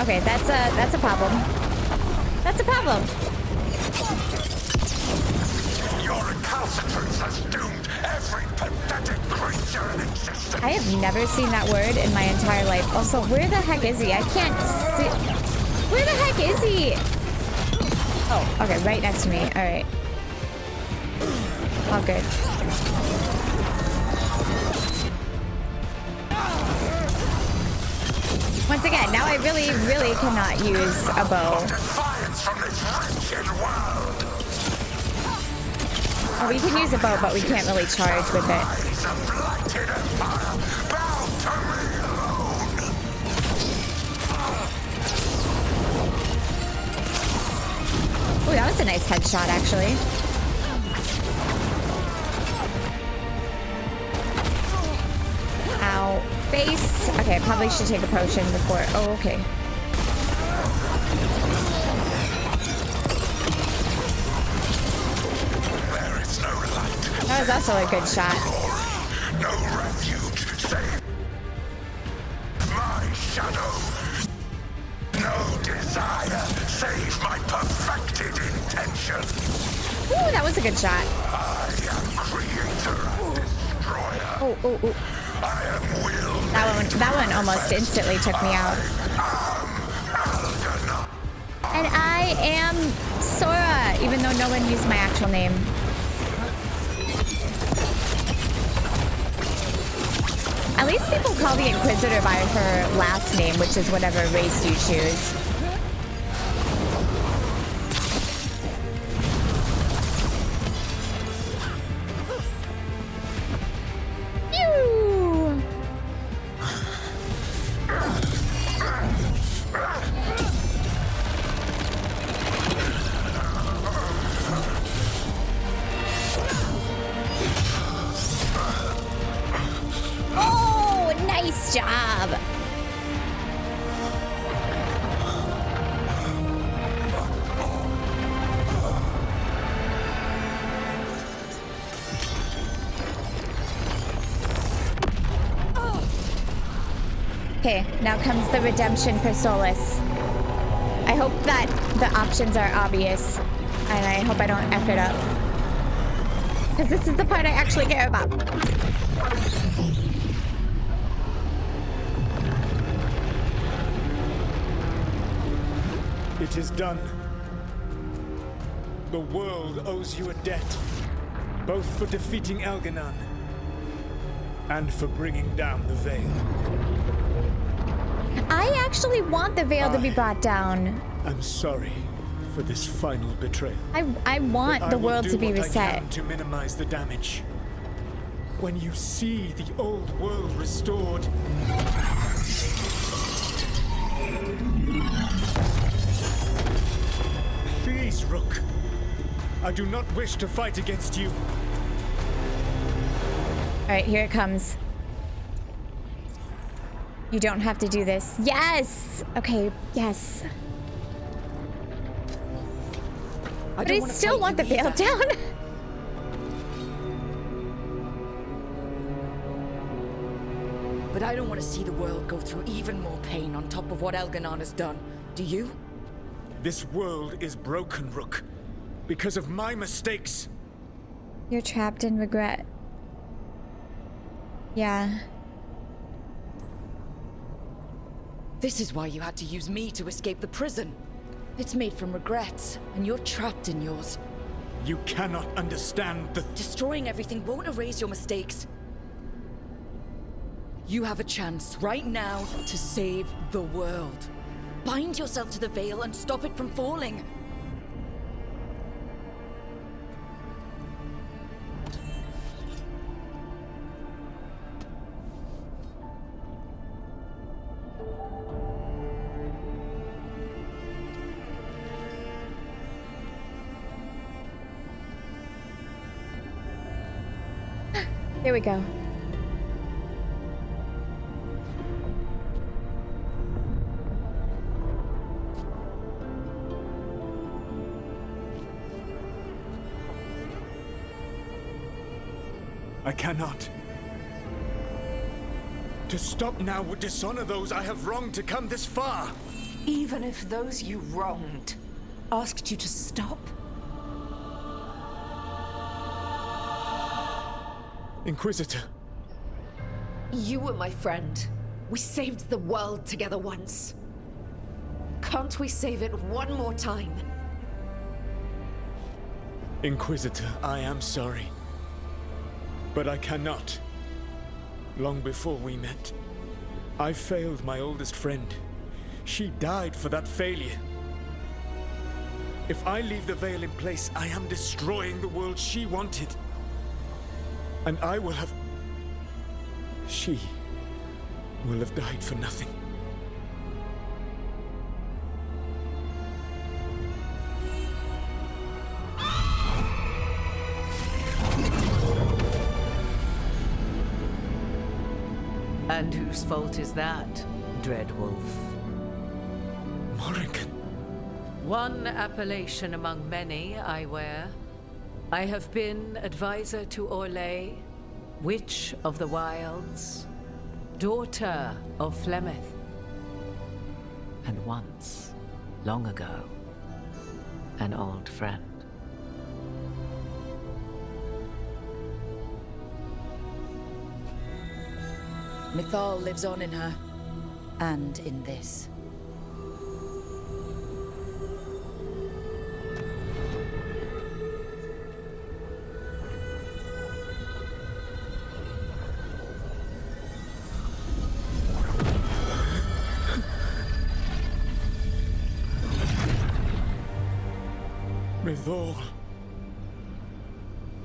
Okay, that's a problem. That's a problem. Your recalcitrance has doomed every pathetic creature in existence. I have never seen that word in my entire life. Also, where the heck is he? I can't see. Where the heck is he? Oh, okay, right next to me. All right. All good. Once again, now I really, really cannot use a bow. Oh, we can use a bow, but we can't really charge with it. a nice headshot, actually. Ow. Face. Okay, I probably should take a potion before. Oh, okay. There is no light. That was also a good shot. No refuge save my shadow. No desire save my perfected intention. Ooh, that was a good shot. I am creator and destroyer. Oh, oh, oh. I am will. That one almost instantly took me out. And I am Sora, even though no one used my actual name. At least people call the Inquisitor by her last name, which is whatever race you choose. Oh, nice job. Okay, now comes the redemption for Solus. I hope that the options are obvious, and I hope I don't F it up. Because this is the part I actually care about. It is done. The world owes you a debt, both for defeating Elganon and for bringing down the Veil. I actually want the Veil to be brought down. I'm sorry for this final betrayal. I want the world to be reset. I will do what I can to minimize the damage. When you see the old world restored, please, Rook. I do not wish to fight against you. All right, here it comes. You don't have to do this. Yes! Okay, yes. But I still want the Veil down. But I don't want to see the world go through even more pain on top of what Elganon has done. Do you? This world is broken, Rook, because of my mistakes. You're trapped in regret. Yeah. This is why you had to use me to escape the prison. It's made from regrets, and you're trapped in yours. You cannot understand the... Destroying everything won't erase your mistakes. You have a chance right now to save the world. Bind yourself to the Veil and stop it from falling. Here we go. I cannot. To stop now would dishonor those I have wronged to come this far. Even if those you wronged asked you to stop? Inquisitor. You were my friend. We saved the world together once. Can't we save it one more time? Inquisitor, I am sorry. But I cannot. Long before we met, I failed my oldest friend. She died for that failure. If I leave the Veil in place, I am destroying the world she wanted. And I will have... She will have died for nothing. And whose fault is that, Dreadwolf? Morrigan. One appellation among many, I wear. I have been advisor to Orlais, Witch of the Wilds, daughter of Flemeth, and once, long ago, an old friend. Mythal lives on in her, and in this. Mythal.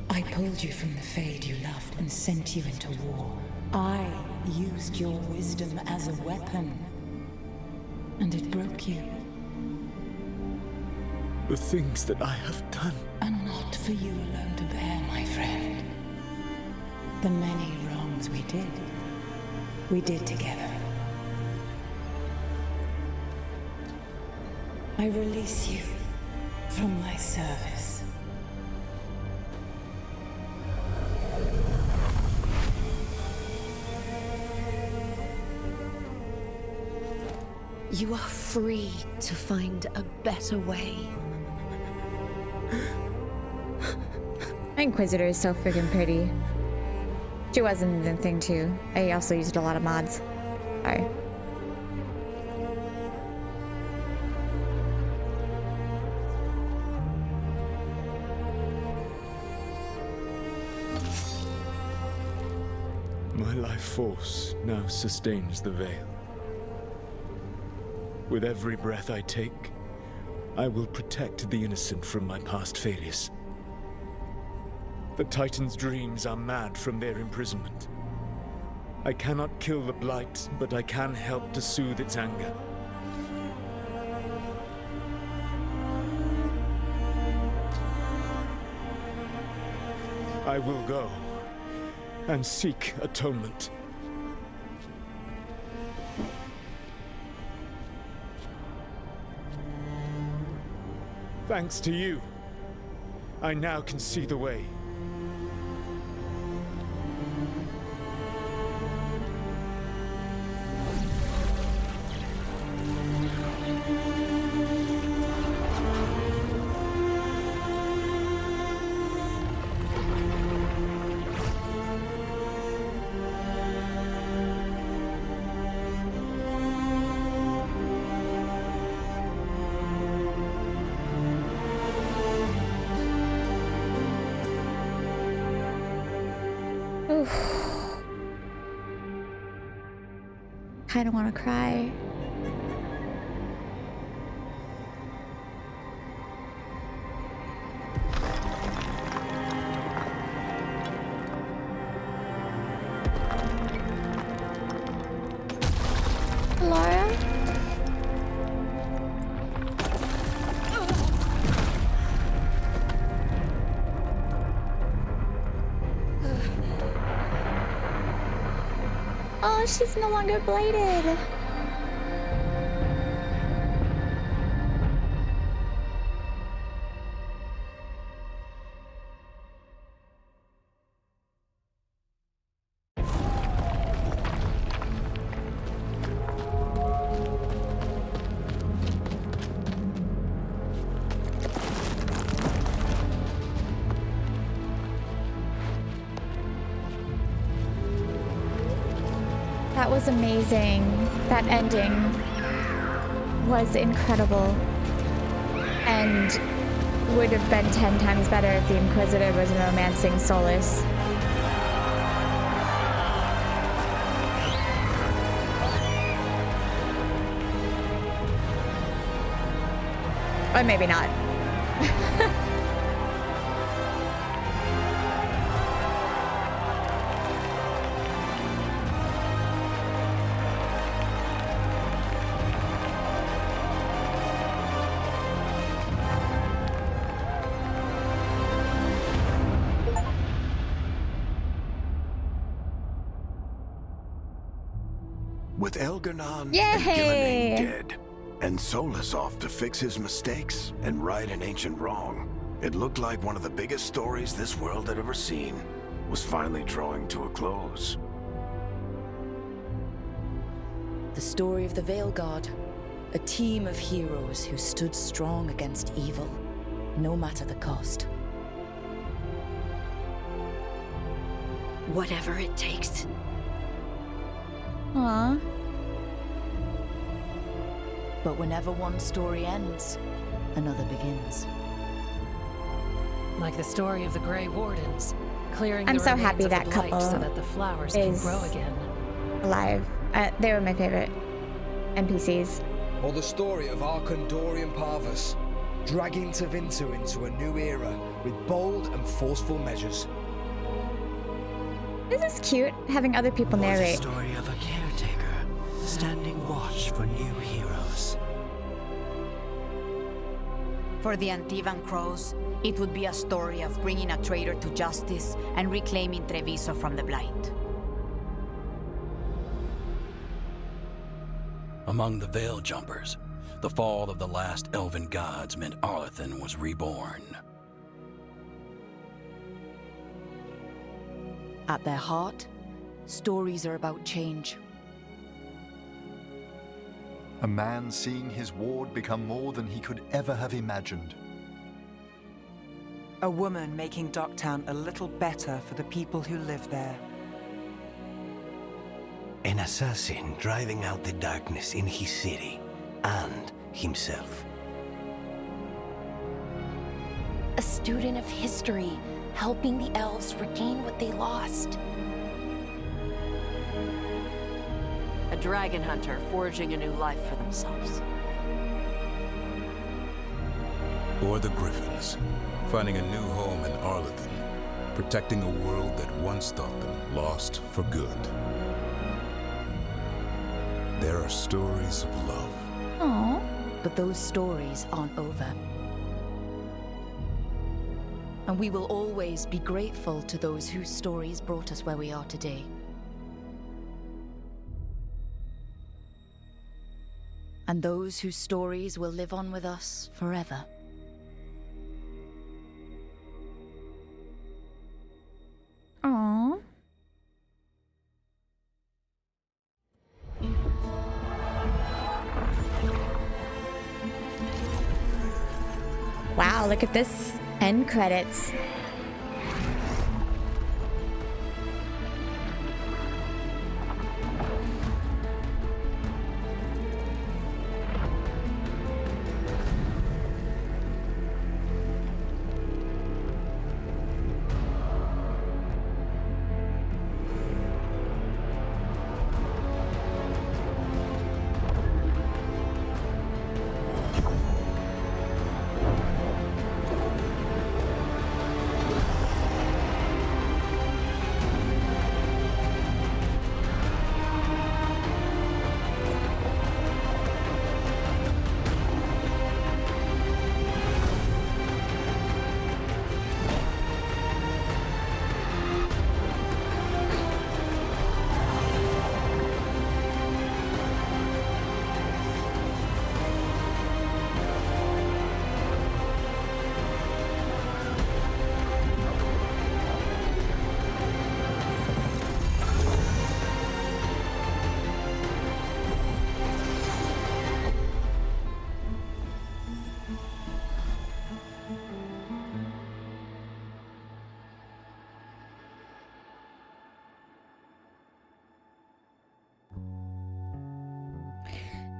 I pulled you from the Fade you loved and sent you into war. I used your wisdom as a weapon. And it broke you. The things that I have done are not for you alone to bear, my friend. The many wrongs we did together. I release you from my service. You are free to find a better way. Inquisitor is so freaking pretty. She was in the thing too. I also used a lot of mods. Alright. My life force now sustains the veil. With every breath I take, I will protect the innocent from my past failures. The Titan's dreams are mad from their imprisonment. I cannot kill the Blight, but I can help to soothe its anger. I will go and seek atonement. Thanks to you, I now can see the way. Kinda wanna cry. Laura? Oh, she's no longer bladed. That was amazing. That ending was incredible. And would have been 10 times better if the Inquisitor was romancing Solus. Or maybe not. With Elgar'nan Yay! and Gillenane dead, and Solus off to fix his mistakes and right an ancient wrong, it looked like one of the biggest stories this world had ever seen was finally drawing to a close. The story of the Veilguard. A team of heroes who stood strong against evil, no matter the cost. Whatever it takes. Aww. But whenever one story ends, another begins. Like the story of the Grey Wardens, clearing I'm the so remains happy of that the blight couple so that the flowers can is grow again. alive. They were my favorite NPCs. Or the story of Arkandorian Parvus, dragging Tevinter into a new era with bold and forceful measures. This is cute, having other people Or the narrate. story of a caretaker, standing watch for new heroes. For the Antivan Crows, it would be a story of bringing a traitor to justice and reclaiming Treviso from the Blight. Among the Veil Jumpers, the fall of the last elven gods meant Arlethan was reborn. At their heart, stories are about change. A man seeing his ward become more than he could ever have imagined. A woman making Docktown a little better for the people who live there. An assassin driving out the darkness in his city and himself. A student of history, helping the elves regain what they lost. A dragon hunter forging a new life for themselves. Or the Griffins, finding a new home in Arlethan, protecting a world that once thought them lost for good. There are stories of love. Aww. But those stories aren't over. And we will always be grateful to those whose stories brought us where we are today. And those whose stories will live on with us forever. Aww. Wow, look at this end credits.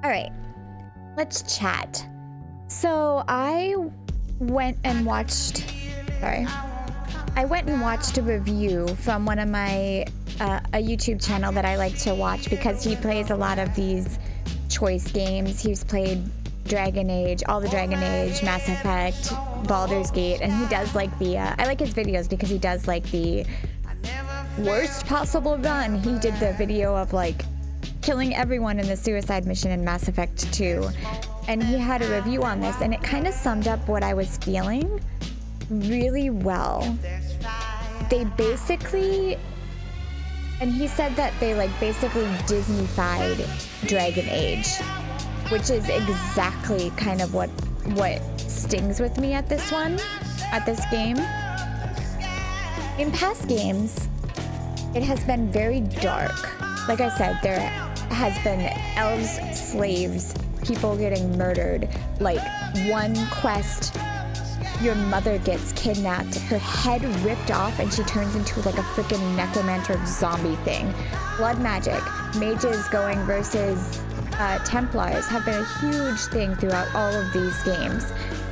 All right, let's chat. So I went and watched a review from one of my, a YouTube channel that I like to watch because he plays a lot of these choice games. He's played Dragon Age, all the Dragon Age, Mass Effect, Baldur's Gate, and he does like the, I like his videos because he does like the worst possible run. He did the video of like killing everyone in the suicide mission in Mass Effect 2. And he had a review on this, and it kind of summed up what I was feeling really well. They basically And he said that they like basically Disney-fied Dragon Age, which is exactly kind of what stings with me at this game. In past games, it has been very dark. Like I said, there has been elves, slaves, people getting murdered. Like one quest, your mother gets kidnapped, her head ripped off, and she turns into like a freaking necromancer zombie thing. Blood magic, mages going versus Templars have been a huge thing throughout all of these games.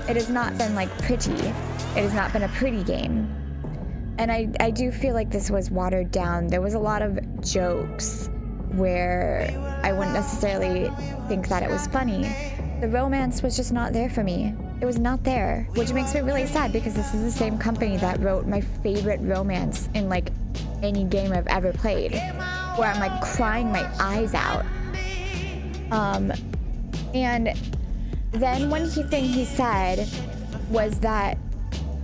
It has not been like pretty. It has not been a pretty game. And I do feel like this was watered down. There was a lot of jokes where I wouldn't necessarily think that it was funny. The romance was just not there for me. It was not there, which makes me really sad because this is the same company that wrote my favorite romance in like any game I've ever played, where I'm like crying my eyes out. And then one thing he said was that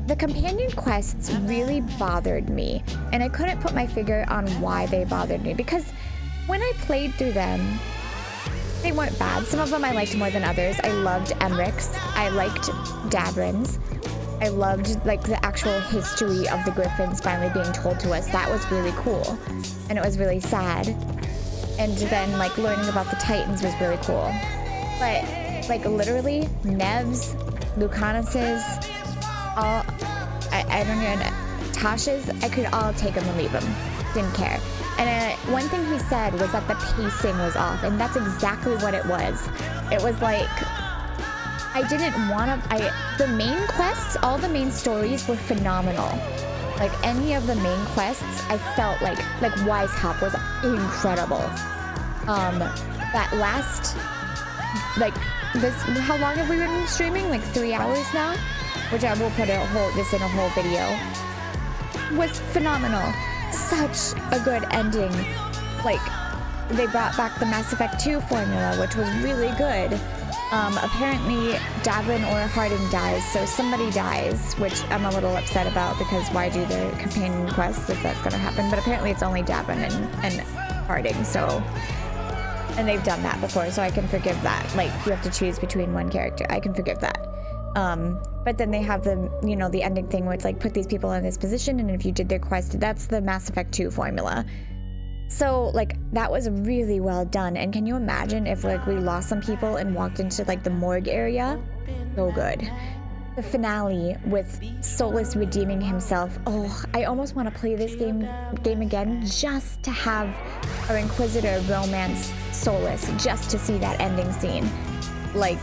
the companion quests really bothered me, and I couldn't put my finger on why they bothered me, because when I played through them, they weren't bad. Some of them I liked more than others. I loved Emmerich. I liked Davrin's. I loved like the actual history of the Griffins finally being told to us. That was really cool, and it was really sad. And then like learning about the Titans was really cool. But like literally, Nev's, Lucanus's, all I don't even know, Tasha's, I could all take them and leave them. Didn't care. And one thing he said was that the pacing was off, and that's exactly what it was. It was like, I didn't want to, the main quests, all the main stories were phenomenal. Like any of the main quests, I felt like Weishaupt was incredible. That last, like this, how long have we been streaming? Like 3 hours now? Which I will put this in a whole video. Was phenomenal. Such a good ending. Like, they brought back the Mass Effect 2 formula, which was really good. Apparently, Davrin or Harding dies, so somebody dies, which I'm a little upset about because why do the companion quests if that's gonna happen? But apparently it's only Davrin and Harding, so... And they've done that before, so I can forgive that. Like, you have to choose between one character. I can forgive that. But then they have the, you know, the ending thing where it's like, put these people in this position, and if you did their quest, that's the Mass Effect 2 formula. So, like, that was really well done. And can you imagine if, like, we lost some people and walked into, like, the morgue area? So good. The finale with Solus redeeming himself. Oh, I almost want to play this game again just to have our Inquisitor romance Solus, just to see that ending scene. Like,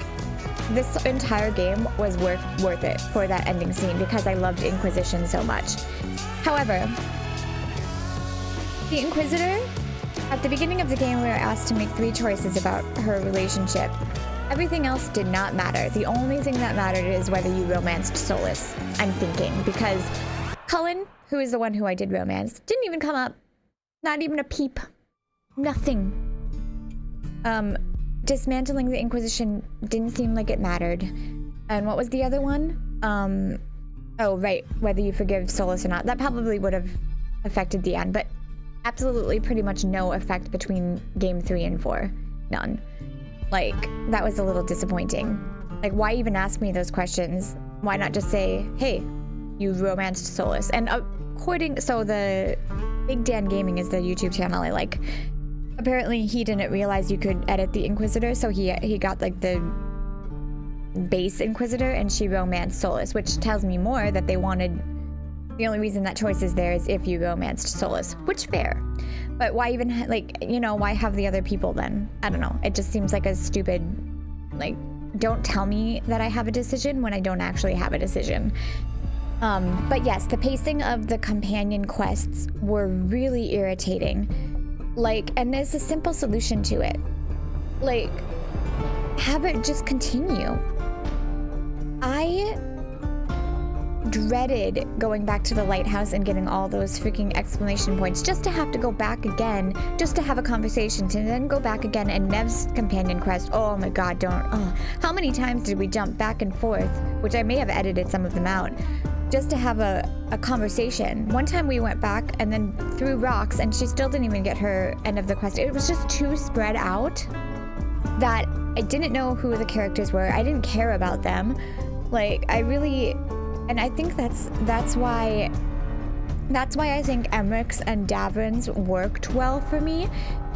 this entire game was worth it for that ending scene because I loved Inquisition so much. However, the Inquisitor, at the beginning of the game, we were asked to make 3 choices about her relationship. Everything else did not matter. The only thing that mattered is whether you romanced Solus, I'm thinking, because Cullen, who is the one who I did romance, didn't even come up. Not even a peep. Nothing. Dismantling the Inquisition didn't seem like it mattered. And what was the other one? Oh, right, whether you forgive Solus or not. That probably would have affected the end, but absolutely pretty much no effect between game 3 and 4. None. Like, that was a little disappointing. Like, why even ask me those questions? Why not just say, hey, you romanced Solus? And so the Big Dan Gaming is the YouTube channel I like. Apparently he didn't realize you could edit the Inquisitor, so he got like the base Inquisitor and she romanced Solus, which tells me more that they wanted, the only reason that choice is there is if you romanced Solus, which fair. But why even, like, you know, why have the other people then? I don't know. It just seems like a stupid, like, don't tell me that I have a decision when I don't actually have a decision. But yes, the pacing of the companion quests were really irritating. Like, and there's a simple solution to it. Like, have it just continue. I dreaded going back to the lighthouse and getting all those freaking exclamation points just to have to go back again, just to have a conversation, to then go back again. And Nev's companion quest, oh my god, how many times did we jump back and forth, which I may have edited some of them out, just to have a conversation. One time we went back and then threw rocks and she still didn't even get her end of the quest. It was just too spread out that I didn't know who the characters were. I didn't care about them. Like, I really, and I think that's why I think Emmerich's and Davrin's worked well for me,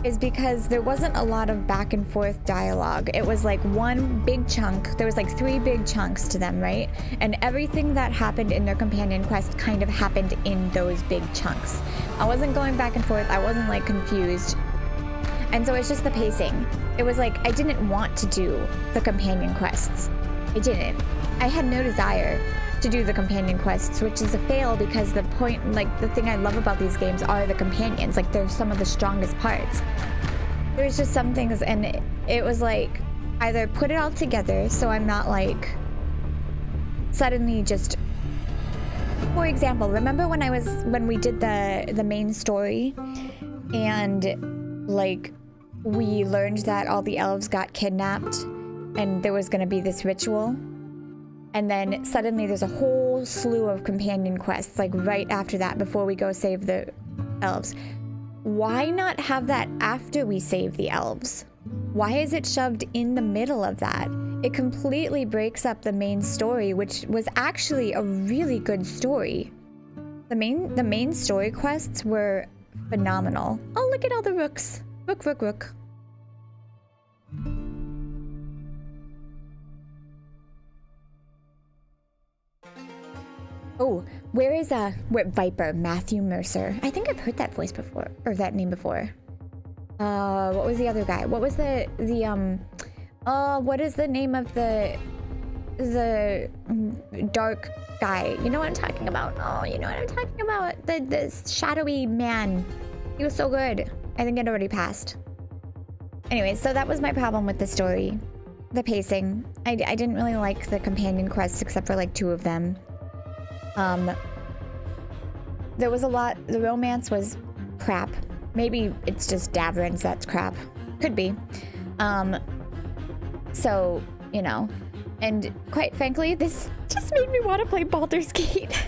is because there wasn't a lot of back and forth dialogue. It was like one big chunk. There was like 3 big chunks to them, right? And everything that happened in their companion quest kind of happened in those big chunks. I wasn't going back and forth. I wasn't like confused. And so it's just the pacing. It was like, I didn't want to do the companion quests. I didn't. I had no desire to do the companion quests, which is a fail because the point, like the thing I love about these games are the companions. Like, they're some of the strongest parts. There's just some things, and it was like, either put it all together so I'm not like suddenly just, for example, remember when we did the main story and like we learned that all the elves got kidnapped and there was going to be this ritual? And then suddenly there's a whole slew of companion quests, like right after that, before we go save the elves. Why not have that after we save the elves? Why is it shoved in the middle of that? It completely breaks up the main story, which was actually a really good story. The main story quests were phenomenal. Oh, look at all the rooks. Rook, rook, rook. Oh, where is Viper? Matthew Mercer. I think I've heard that voice before, or that name before. What was the other guy? What was what is the name of the dark guy? You know what I'm talking about? Oh, you know what I'm talking about? The shadowy man. He was so good. I think it already passed. Anyway, so that was my problem with the story. The pacing. I didn't really like the companion quests except for like 2 of them. There was a lot. The romance was crap. Maybe it's just Davrin's that's crap. Could be. So, you know. And quite frankly, this just made me want to play Baldur's Gate.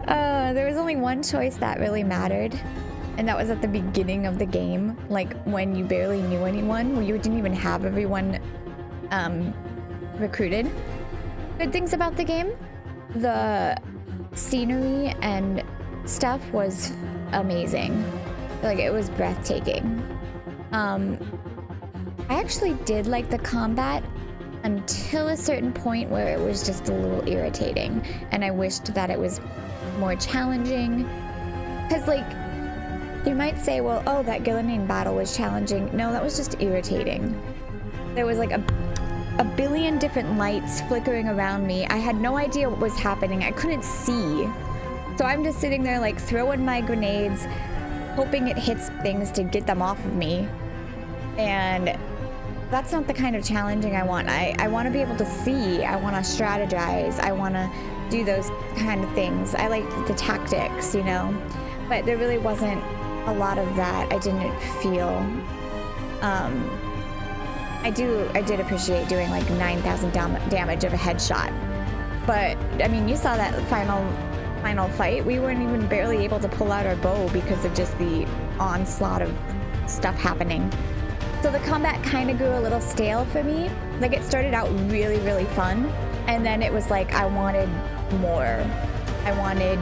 There was only one choice that really mattered. And that was at the beginning of the game. Like, when you barely knew anyone. When you didn't even have everyone recruited. Good things about the game, the scenery and stuff was amazing. Like, it was breathtaking. I actually did like the combat until a certain point where it was just a little irritating, and I wished that it was more challenging. Because, like, you might say, well, oh, that Gillenane battle was challenging. No, that was just irritating. There was like a billion different lights flickering around me. I had no idea what was happening. I couldn't see. So I'm just sitting there like throwing my grenades, hoping it hits things to get them off of me. And that's not the kind of challenging I want. I want to be able to see. I want to strategize. I want to do those kind of things. I like the tactics, you know? But there really wasn't a lot of that. I didn't feel... I did appreciate doing like 9,000 damage of a headshot. But, I mean, you saw that final fight. We weren't even barely able to pull out our bow because of just the onslaught of stuff happening. So the combat kind of grew a little stale for me. Like, it started out really, really fun. And then it was like, I wanted more. I wanted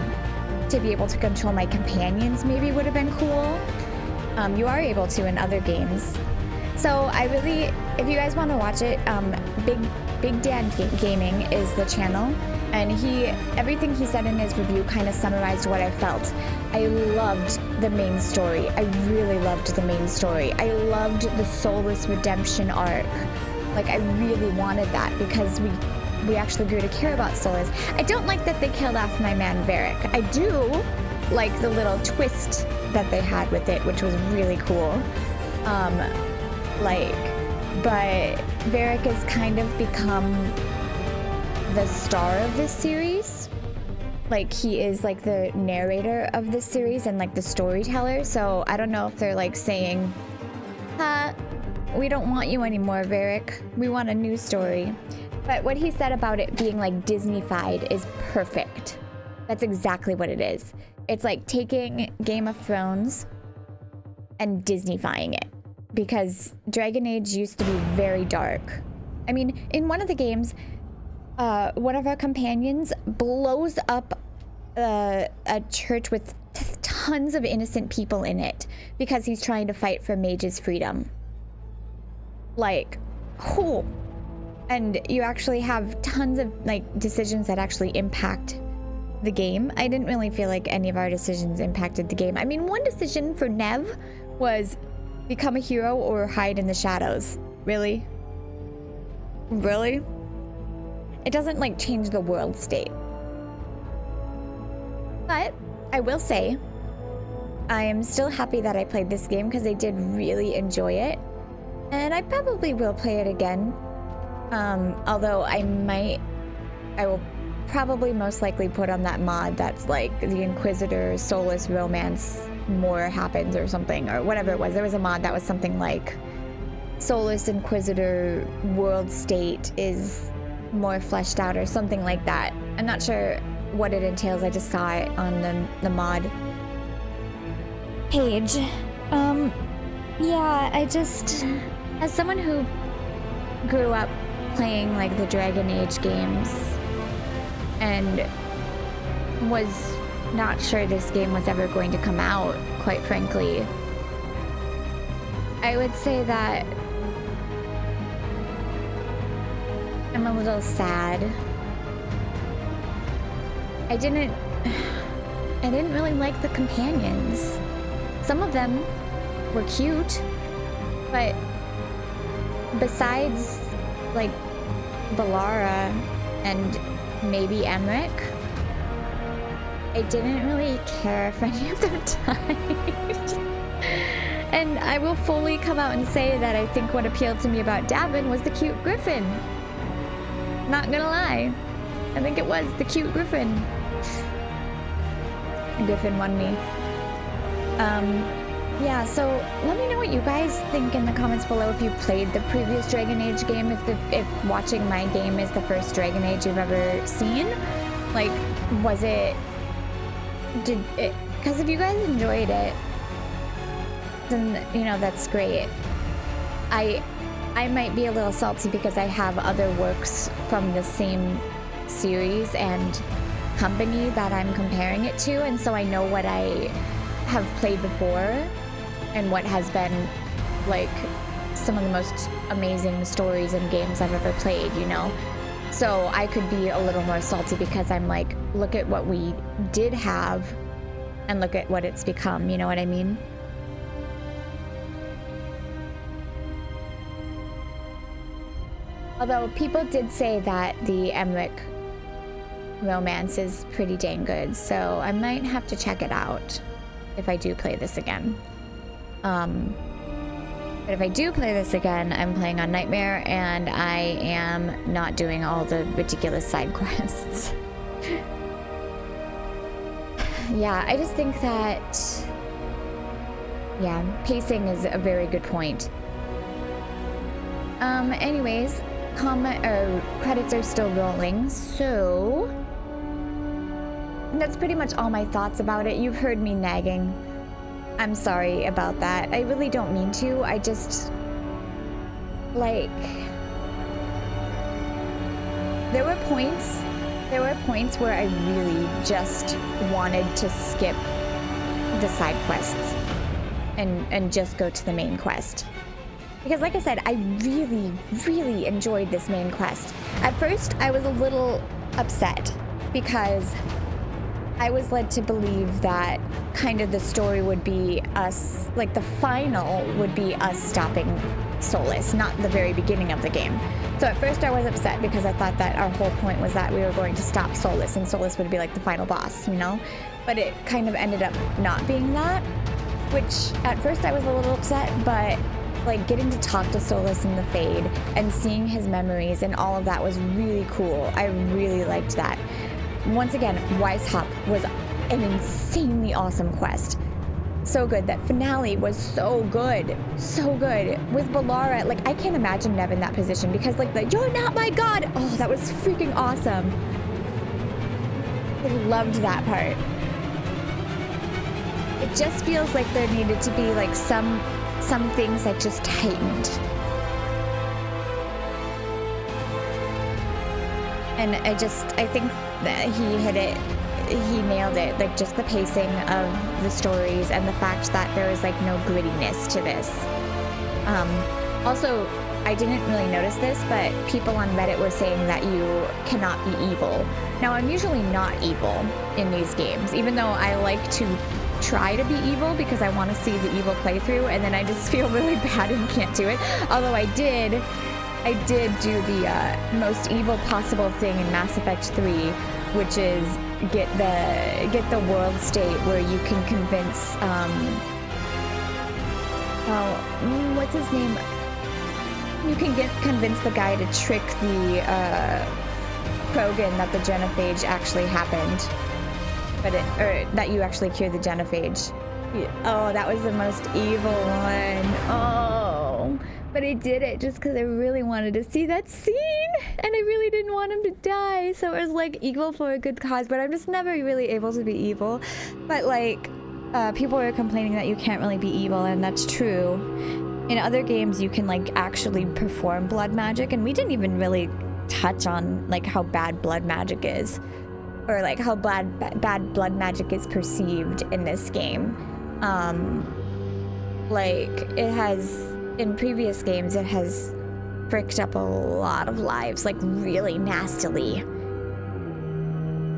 to be able to control my companions, maybe would have been cool. You are able to in other games. So I really, if you guys want to watch it, Big Dad Gaming is the channel, and everything he said in his review kind of summarized what I felt. I loved the main story. I really loved the main story. I loved the Soulless redemption arc. Like, I really wanted that because we actually grew to care about Soulless. I don't like that they killed off my man Varric. I do like the little twist that they had with it, which was really cool. But Varric has kind of become the star of this series. Like, he is like the narrator of this series and like the storyteller. So I don't know if they're like saying, we don't want you anymore, Varric. We want a new story. But what he said about it being like Disney-fied is perfect. That's exactly what it is. It's like taking Game of Thrones and Disney-fying it. Because Dragon Age used to be very dark. I mean, in one of the games, one of our companions blows up a church with tons of innocent people in it because he's trying to fight for mages' freedom. Like, cool. And you actually have tons of like decisions that actually impact the game. I didn't really feel like any of our decisions impacted the game. I mean, one decision for Nev was become a hero or hide in the shadows. Really? Really? It doesn't like change the world state. But I will say, I am still happy that I played this game because I did really enjoy it. And I probably will play it again. Although I will probably most likely put on that mod that's like the Inquisitor Soulless Romance more happens or something, or whatever it was. There was a mod that was something like Soulless Inquisitor world state is more fleshed out or something like that. I'm not sure what it entails. I just saw it on the mod page. Yeah, I just, as someone who grew up playing like the Dragon Age games and was not sure this game was ever going to come out, quite frankly, I would say that I'm a little sad. I didn't really like the companions. Some of them were cute, but besides like Balara and maybe Emric, I didn't really care if any of them died. And I will fully come out and say that I think what appealed to me about Davin was the cute griffin. Not gonna lie. I think it was the cute griffin. The griffin won me. Yeah, so let me know what you guys think in the comments below if you played the previous Dragon Age game, if watching my game is the first Dragon Age you've ever seen. Like, was it... Because if you guys enjoyed it, then, you know, that's great. I might be a little salty because I have other works from the same series and company that I'm comparing it to, and so I know what I have played before and what has been like some of the most amazing stories and games I've ever played, you know? So I could be a little more salty because I'm like, look at what we did have and look at what it's become, you know what I mean? Although people did say that the Emric romance is pretty dang good, so I might have to check it out if I do play this again. But if I do play this again, I'm playing on Nightmare, and I am not doing all the ridiculous side quests. Yeah, I just think that, yeah, pacing is a very good point. Anyways, credits are still rolling, so that's pretty much all my thoughts about it. You've heard me nagging. I'm sorry about that. I really don't mean to. I just, like, there were points where I really just wanted to skip the side quests and just go to the main quest. Because like I said, I really, really enjoyed this main quest. At first, I was a little upset because I was led to believe that kind of the story would be us, like the final would be us stopping Solus, not the very beginning of the game. So at first I was upset because I thought that our whole point was that we were going to stop Solus and Solus would be like the final boss, you know? But it kind of ended up not being that, which at first I was a little upset, but like getting to talk to Solus in the Fade and seeing his memories and all of that was really cool. I really liked that. Once again, Weishaupt was an insanely awesome quest. So good. That finale was so good. So good. With Balara, like, I can't imagine Nev in that position because, like, the "you're not my god." Oh, that was freaking awesome. I loved that part. It just feels like there needed to be, like, some things that just tightened. And I think that he hit it. He nailed it, like just the pacing of the stories and the fact that there is like no grittiness to this. Also, I didn't really notice this, but people on Reddit were saying that you cannot be evil. Now, I'm usually not evil in these games, even though I like to try to be evil because I want to see the evil playthrough, and then I just feel really bad and can't do it. Although I did do the most evil possible thing in Mass Effect 3, which is get the world state where you can convince what's his name? You can convince the guy to trick the Krogan that the genophage actually happened, or that you actually cured the genophage. Oh, that was the most evil one. Oh, but I did it just because I really wanted to see that scene, and I really didn't want him to die. So it was like evil for a good cause, but I'm just never really able to be evil. But like, people are complaining that you can't really be evil, and that's true. In other games, you can like actually perform blood magic, and we didn't even really touch on like how bad blood magic is, or like how bad blood magic is perceived in this game. Like it has, in previous games, it has fricked up a lot of lives, like really nastily.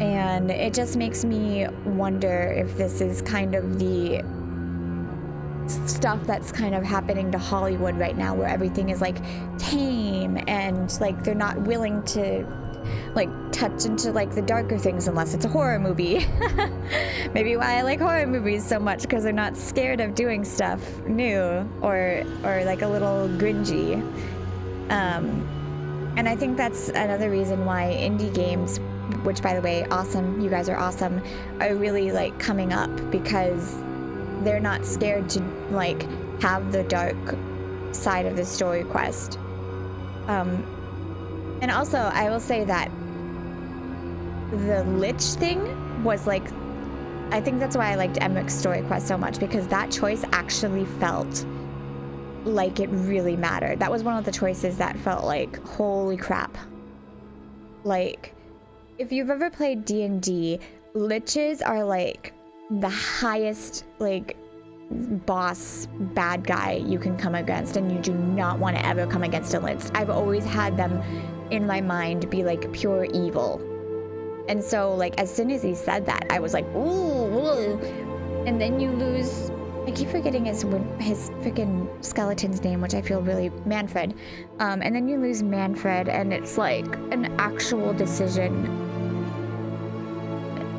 And it just makes me wonder if this is kind of the stuff that's kind of happening to Hollywood right now, where everything is like tame and like they're not willing to like touch into like the darker things unless it's a horror movie. Maybe why I like horror movies so much, because they're not scared of doing stuff new or like a little gringy. And I think that's another reason why indie games, which by the way, awesome, you guys are awesome, are really like coming up, because they're not scared to like have the dark side of the story quest. And also, I will say that the Lich thing was like, I think that's why I liked Emmerich's story quest so much, because that choice actually felt like it really mattered. That was one of the choices that felt like, holy crap. Like, if you've ever played D&D, Liches are like the highest like boss bad guy you can come against, and you do not want to ever come against a Lich. I've always had them in my mind be like pure evil, and so like as soon as he said that, I was like, ooh. And then you lose, I keep forgetting his freaking skeleton's name, which I feel really, Manfred. And then you lose Manfred, and it's like an actual decision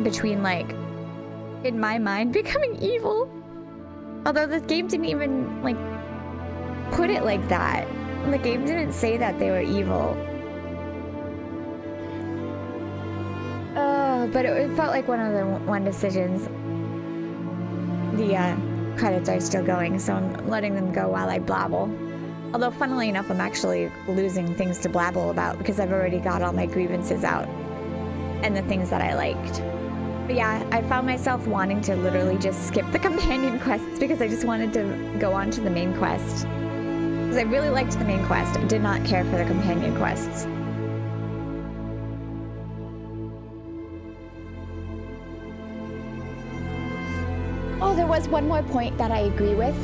between like, in my mind, becoming evil. Although the game didn't even like put it like that. The game didn't say that they were evil. But it felt like one of the decisions. The credits are still going, so I'm letting them go while I blabble. Although, funnily enough, I'm actually losing things to blabble about because I've already got all my grievances out and the things that I liked. But yeah, I found myself wanting to literally just skip the companion quests because I just wanted to go on to the main quest. Because I really liked the main quest. I did not care for the companion quests. Oh, there was one more point that I agree with.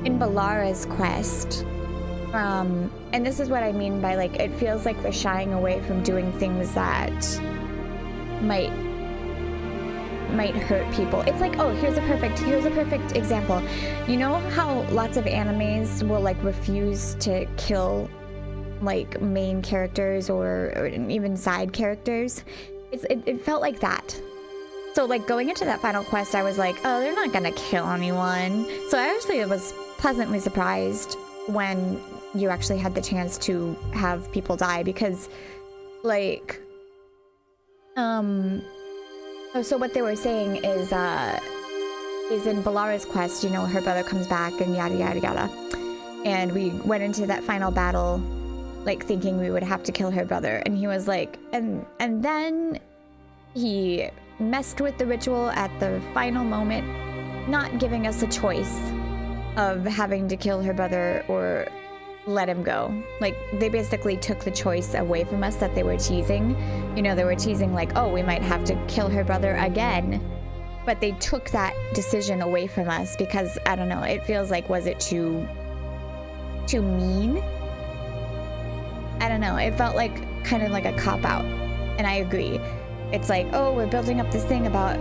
In Balara's quest, and this is what I mean by like, it feels like they're shying away from doing things that might hurt people. It's like, oh, here's a perfect example. You know how lots of animes will like refuse to kill like main characters or even side characters? It felt like that. So like going into that final quest, I was like, oh, they're not gonna kill anyone. So I actually was pleasantly surprised when you actually had the chance to have people die, because like, so what they were saying is is in Balara's quest, you know, her brother comes back and yada yada yada. And we went into that final battle like thinking we would have to kill her brother, and he was like, and then he messed with the ritual at the final moment, not giving us a choice of having to kill her brother or let him go. Like, they basically took the choice away from us that they were teasing. You know, they were teasing like, oh, we might have to kill her brother again. But they took that decision away from us because, I don't know, it feels like, was it too mean? I don't know. It felt like kind of like a cop-out. And I agree. It's like, oh, we're building up this thing about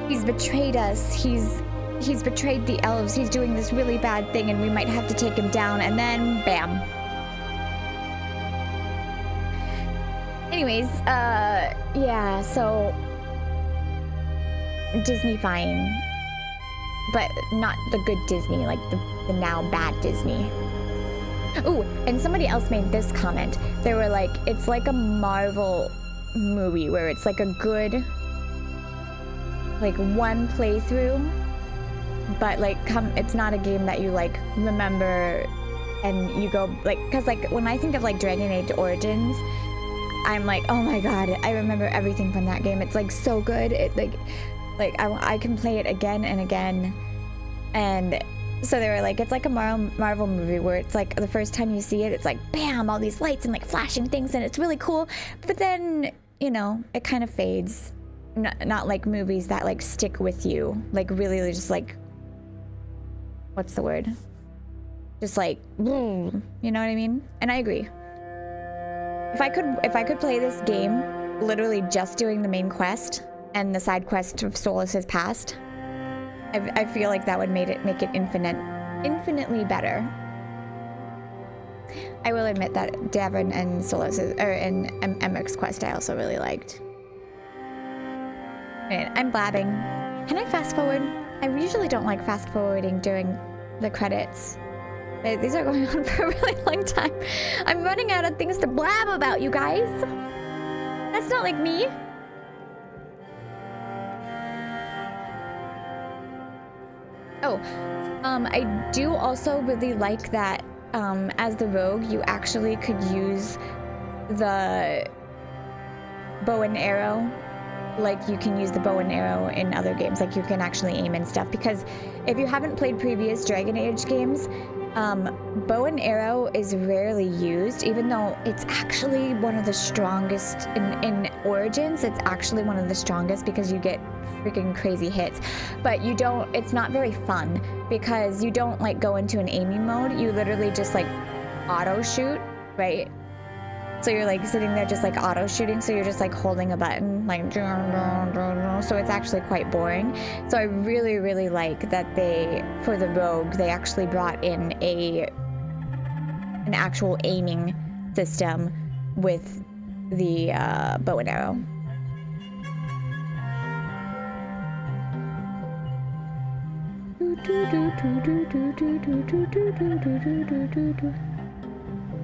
he's betrayed us. He's betrayed the elves. He's doing this really bad thing and we might have to take him down. And then, bam. Anyways, yeah, so Disney-fying, but not the good Disney, like the now bad Disney. Ooh, and somebody else made this comment. They were like, it's like a Marvel movie where it's like a good, like, one playthrough, but like it's not a game that you like remember and you go like, because like when I think of like Dragon Age Origins, I'm like, oh my god, I remember everything from that game. It's like so good. It like I can play it again and again. And so they were like, it's like a Marvel movie where it's like the first time you see it, it's like bam, all these lights and like flashing things and it's really cool, but then, you know, it kind of fades. Not like movies that like stick with you, like really just like, what's the word, just like, you know what I mean? And I agree. If I could play this game literally just doing the main quest and the side quest of Solas's past, I feel like that would make it infinitely better. I will admit that Davin and Solas's and Emmerich's quest I also really liked. Right, I'm blabbing. Can I fast forward? I usually don't like fast forwarding during the credits. These are going on for a really long time. I'm running out of things to blab about, you guys. That's not like me. Oh, I do also really like that as the rogue, you actually could use the bow and arrow. Like you can use the bow and arrow in other games, like you can actually aim and stuff, because if you haven't played previous Dragon Age games, bow and arrow is rarely used, even though it's actually one of the strongest in Origins. It's actually one of the strongest because you get freaking crazy hits, but you don't, it's not very fun because you don't like go into an aiming mode. You literally just like auto shoot, right? So you're like sitting there just like auto shooting, so you're just like holding a button like, so it's actually quite boring. So I really, really like that they, for the rogue, they actually brought in an actual aiming system with the bow and arrow.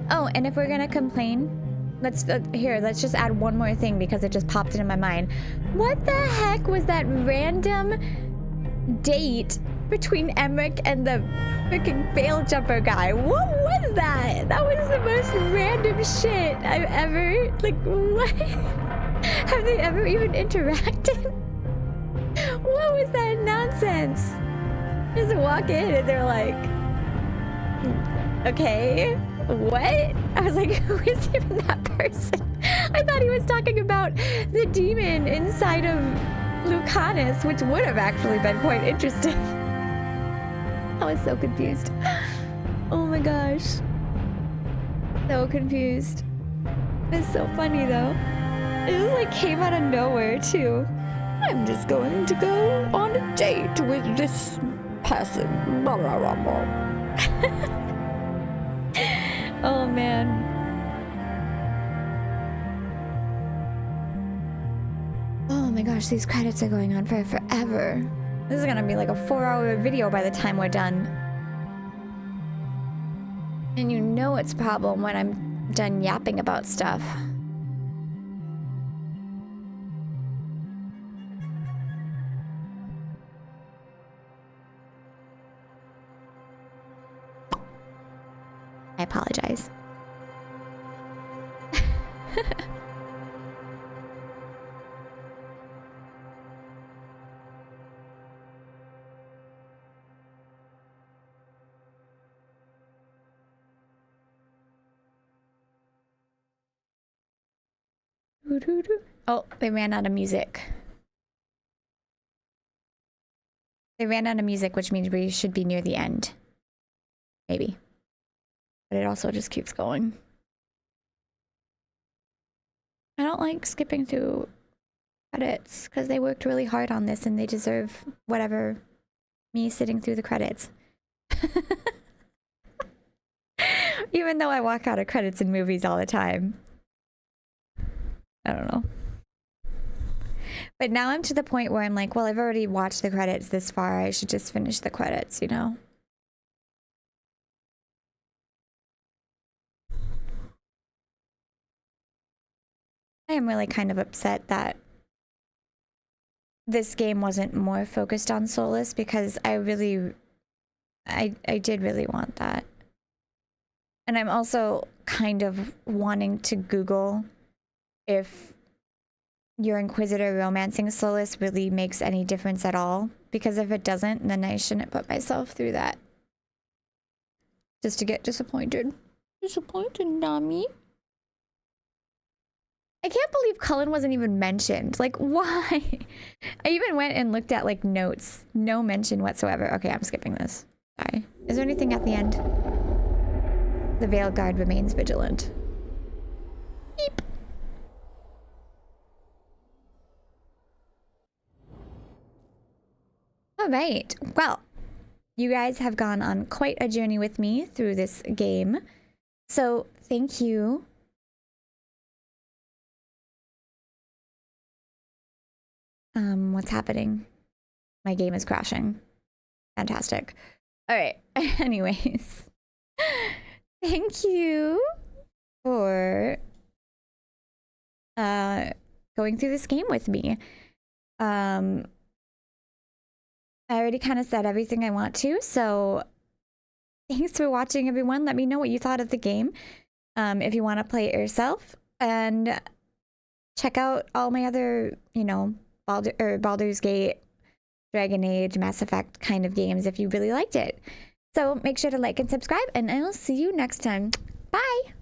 Oh, and if we're gonna complain, let's just add one more thing because it just popped into my mind. What the heck was that random date between Emmerich and the freaking fail jumper guy? What was that? That was the most random shit I've ever, like, what? Have they ever even interacted? What was that nonsense? Just walk in and they're like, okay, what? I was like, who is even that person? I thought he was talking about the demon inside of Lucanus, which would have actually been quite interesting. I was so confused. Oh my gosh. So confused. It's so funny though. It just like came out of nowhere too. I'm just going to go on a date with this person. Blah, blah, blah, blah. Oh man. Oh my gosh, these credits are going on for forever. This is gonna be like a 4-hour video by the time we're done. And you know it's a problem when I'm done yapping about stuff. Oh, they ran out of music. They ran out of music, which means we should be near the end. Maybe. But it also just keeps going. I don't like skipping through credits because they worked really hard on this and they deserve whatever me sitting through the credits. Even though I walk out of credits in movies all the time. I don't know. But now I'm to the point where I'm like, well, I've already watched the credits this far. I should just finish the credits, you know? I am really kind of upset that this game wasn't more focused on Solus because I did really want that. And I'm also kind of wanting to Google if your Inquisitor romancing Solus really makes any difference at all. Because if it doesn't, then I shouldn't put myself through that. Just to get disappointed. Disappointed, Nami. I can't believe Cullen wasn't even mentioned. Like, why? I even went and looked at, like, notes. No mention whatsoever. Okay, I'm skipping this. Sorry. Is there anything at the end? The Veilguard remains vigilant. Beep. All right. Well, you guys have gone on quite a journey with me through this game. So, thank you. What's happening? My game is crashing. Fantastic. All right. Anyways, thank you for going through this game with me. I already kind of said everything I want to, so thanks for watching, everyone. Let me know what you thought of the game. If you want to play it yourself, and check out all my other, you know, Baldur's Gate, Dragon Age, Mass Effect kind of games if you really liked it. So make sure to like and subscribe, and I will see you next time. Bye!